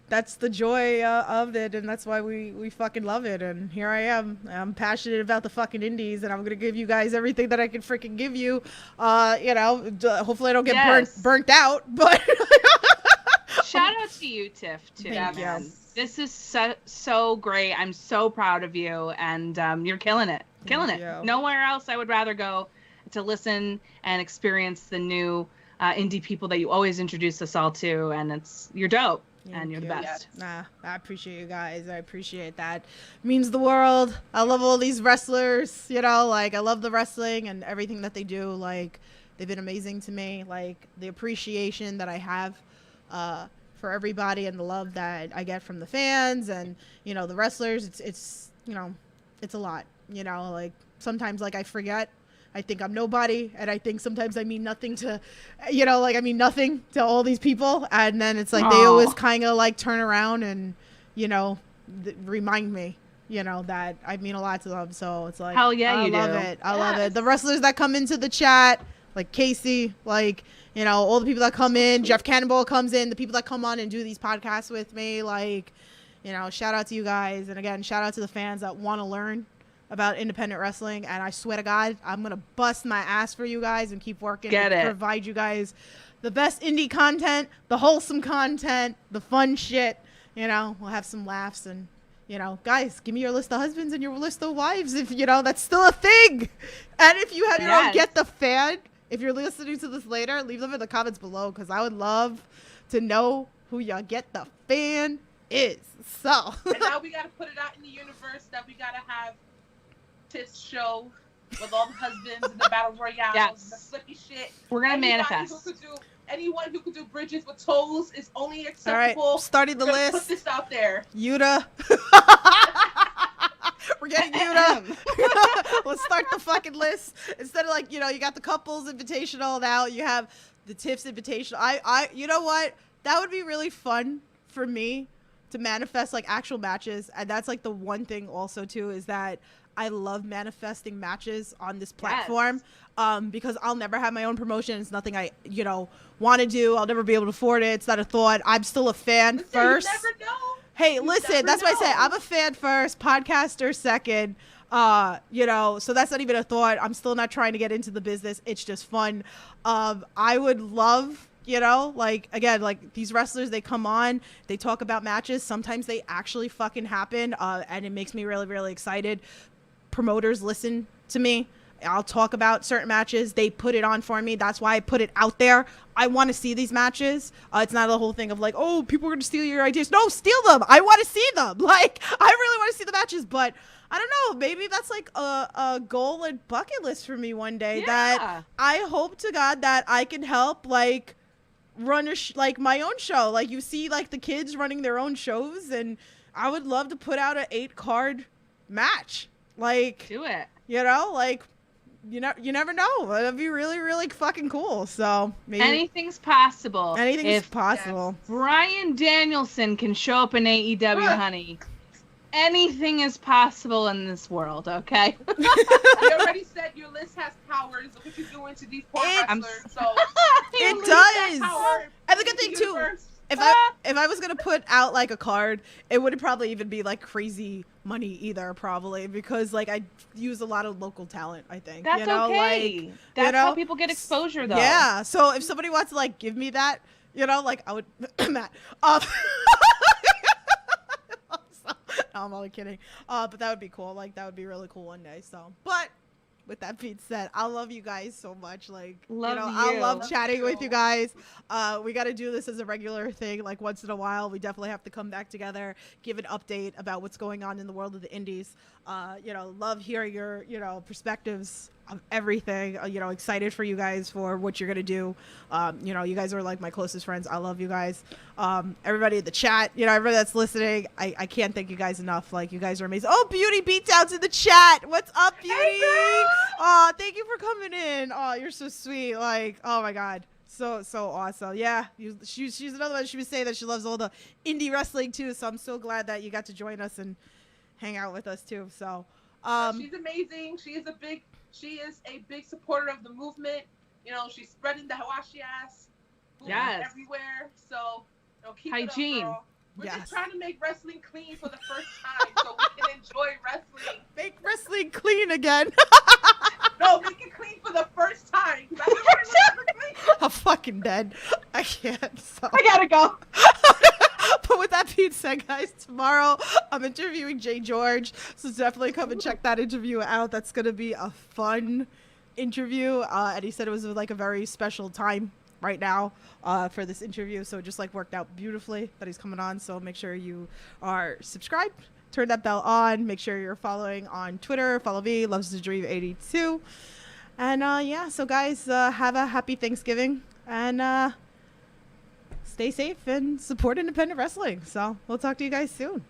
that's the joy of it, and that's why we fucking love it. And here I am. I'm passionate about the fucking indies, and I'm gonna give you guys everything that I can freaking give you. Hopefully I don't get burnt out, but. Shout out to you, Tiff, too. Thank you. This is so great. I'm so proud of you, and you're killing it. Thank you. Nowhere else I would rather go to listen and experience the new indie people that you always introduce us all to, and you're dope, and you're the best. Nah, I appreciate you guys. I appreciate that. It means the world. I love all these wrestlers, I love the wrestling and everything that they do. Like, they've been amazing to me. Like, the appreciation that I have for everybody and the love that I get from the fans and, the wrestlers, it's a lot, like sometimes I forget. I think I'm nobody, and I think sometimes I mean nothing to, I mean nothing to all these people, and then it's they always kind of turn around and, remind me, that I mean a lot to them. So it's hell yeah, I love it. I love it. The wrestlers that come into the chat, like Casey, all the people that come in, Jeff Cannonball comes in, the people that come on and do these podcasts with me, shout out to you guys, and again, shout out to the fans that want to learn about independent wrestling, and I swear to God, I'm gonna bust my ass for you guys and keep working and provide you guys the best indie content, the wholesome content, the fun shit. We'll have some laughs and guys, give me your list of husbands and your list of wives if that's still a thing. And if you have Get the Fan, if you're listening to this later, leave them in the comments below because I would love to know who your Get the Fan is. So and now we gotta put it out in the universe that we gotta have Tiff's show with all the husbands and the battle royales and the flippy shit. We're gonna manifest. Anyone who could do bridges with toes is only acceptable. All right, starting the list. Put this out there. Yuta. We're getting Yuta. Let's start the fucking list. Instead of you got the couples invitational now. You have the Tiff's invitation. I you know what? That would be really fun for me to manifest like actual matches. And that's like the one thing also too, is that I love manifesting matches on this platform. Because I'll never have my own promotion. It's nothing I, want to do. I'll never be able to afford it. It's not a thought. I'm still a fan first. You never know. Hey, listen, that's why I say I'm a fan first, podcaster second. So that's not even a thought. I'm still not trying to get into the business. It's just fun. I would love, again, like these wrestlers, they come on, they talk about matches. Sometimes they actually fucking happen. And it makes me really, really excited. Promoters listen to me. I'll talk about certain matches. They put it on for me. That's why I put it out there. I want to see these matches. It's not the whole thing of like, oh, people are going to steal your ideas. No, steal them. I want to see them. Like, I really want to see the matches, but I don't know. Maybe that's like a goal and bucket list for me one day that I hope to God that I can help like run like my own show. Like you see like the kids running their own shows, and I would love to put out an 8-card match. Like, do it. You never know. It'd be really, really fucking cool. So maybe anything's possible. Anything's possible. Yes. Bryan Danielson can show up in AEW, honey. Anything is possible in this world, okay? You already said your list has powers. Look what you're doing to these poor wrestlers. So it does. And the good thing too, if I was gonna put out like a card, it wouldn't probably even be like crazy money either, probably, because like I use a lot of local talent. I think that's okay. That's how people get exposure, though. Yeah. So if somebody wants to like give me that, like I would, Matt. No, I'm only kidding. But that would be cool. Like that would be really cool one day. So, but with that being said, I love you guys so much. Like, I love chatting with you guys. We got to do this as a regular thing. Like once in a while, we definitely have to come back together, give an update about what's going on in the world of the indies. Love hearing your, perspectives of everything. Excited for you guys for what you're going to do. You guys are like my closest friends. I love you guys. Everybody in the chat, everybody that's listening, I can't thank you guys enough. Like, you guys are amazing. Oh, Beauty Beatdown's in the chat. What's up, Beauty? Oh, thank you for coming in. Oh, you're so sweet. Like, oh my God. So awesome. Yeah, she's another one. She was saying that she loves all the indie wrestling too. So I'm so glad that you got to join us and hang out with us too. So she's amazing. She is a big supporter of the movement. She's spreading the Hawashi ass everywhere. So keep hygiene. It up, girl. We're just trying to make wrestling clean for the first time so we can enjoy wrestling. Make wrestling clean again. No, make it clean for the first time. I'm fucking dead. I can't. So. I gotta go. But with that being said, guys, tomorrow I'm interviewing Jay George. So definitely come and check that interview out. That's going to be a fun interview. And he said it was like a very special time right now for this interview. So it just like worked out beautifully that he's coming on. So make sure you are subscribed. Turn that bell on. Make sure you're following on Twitter. Follow me, Loves to Dream 82. And so guys, have a happy Thanksgiving and stay safe and support independent wrestling. So we'll talk to you guys soon.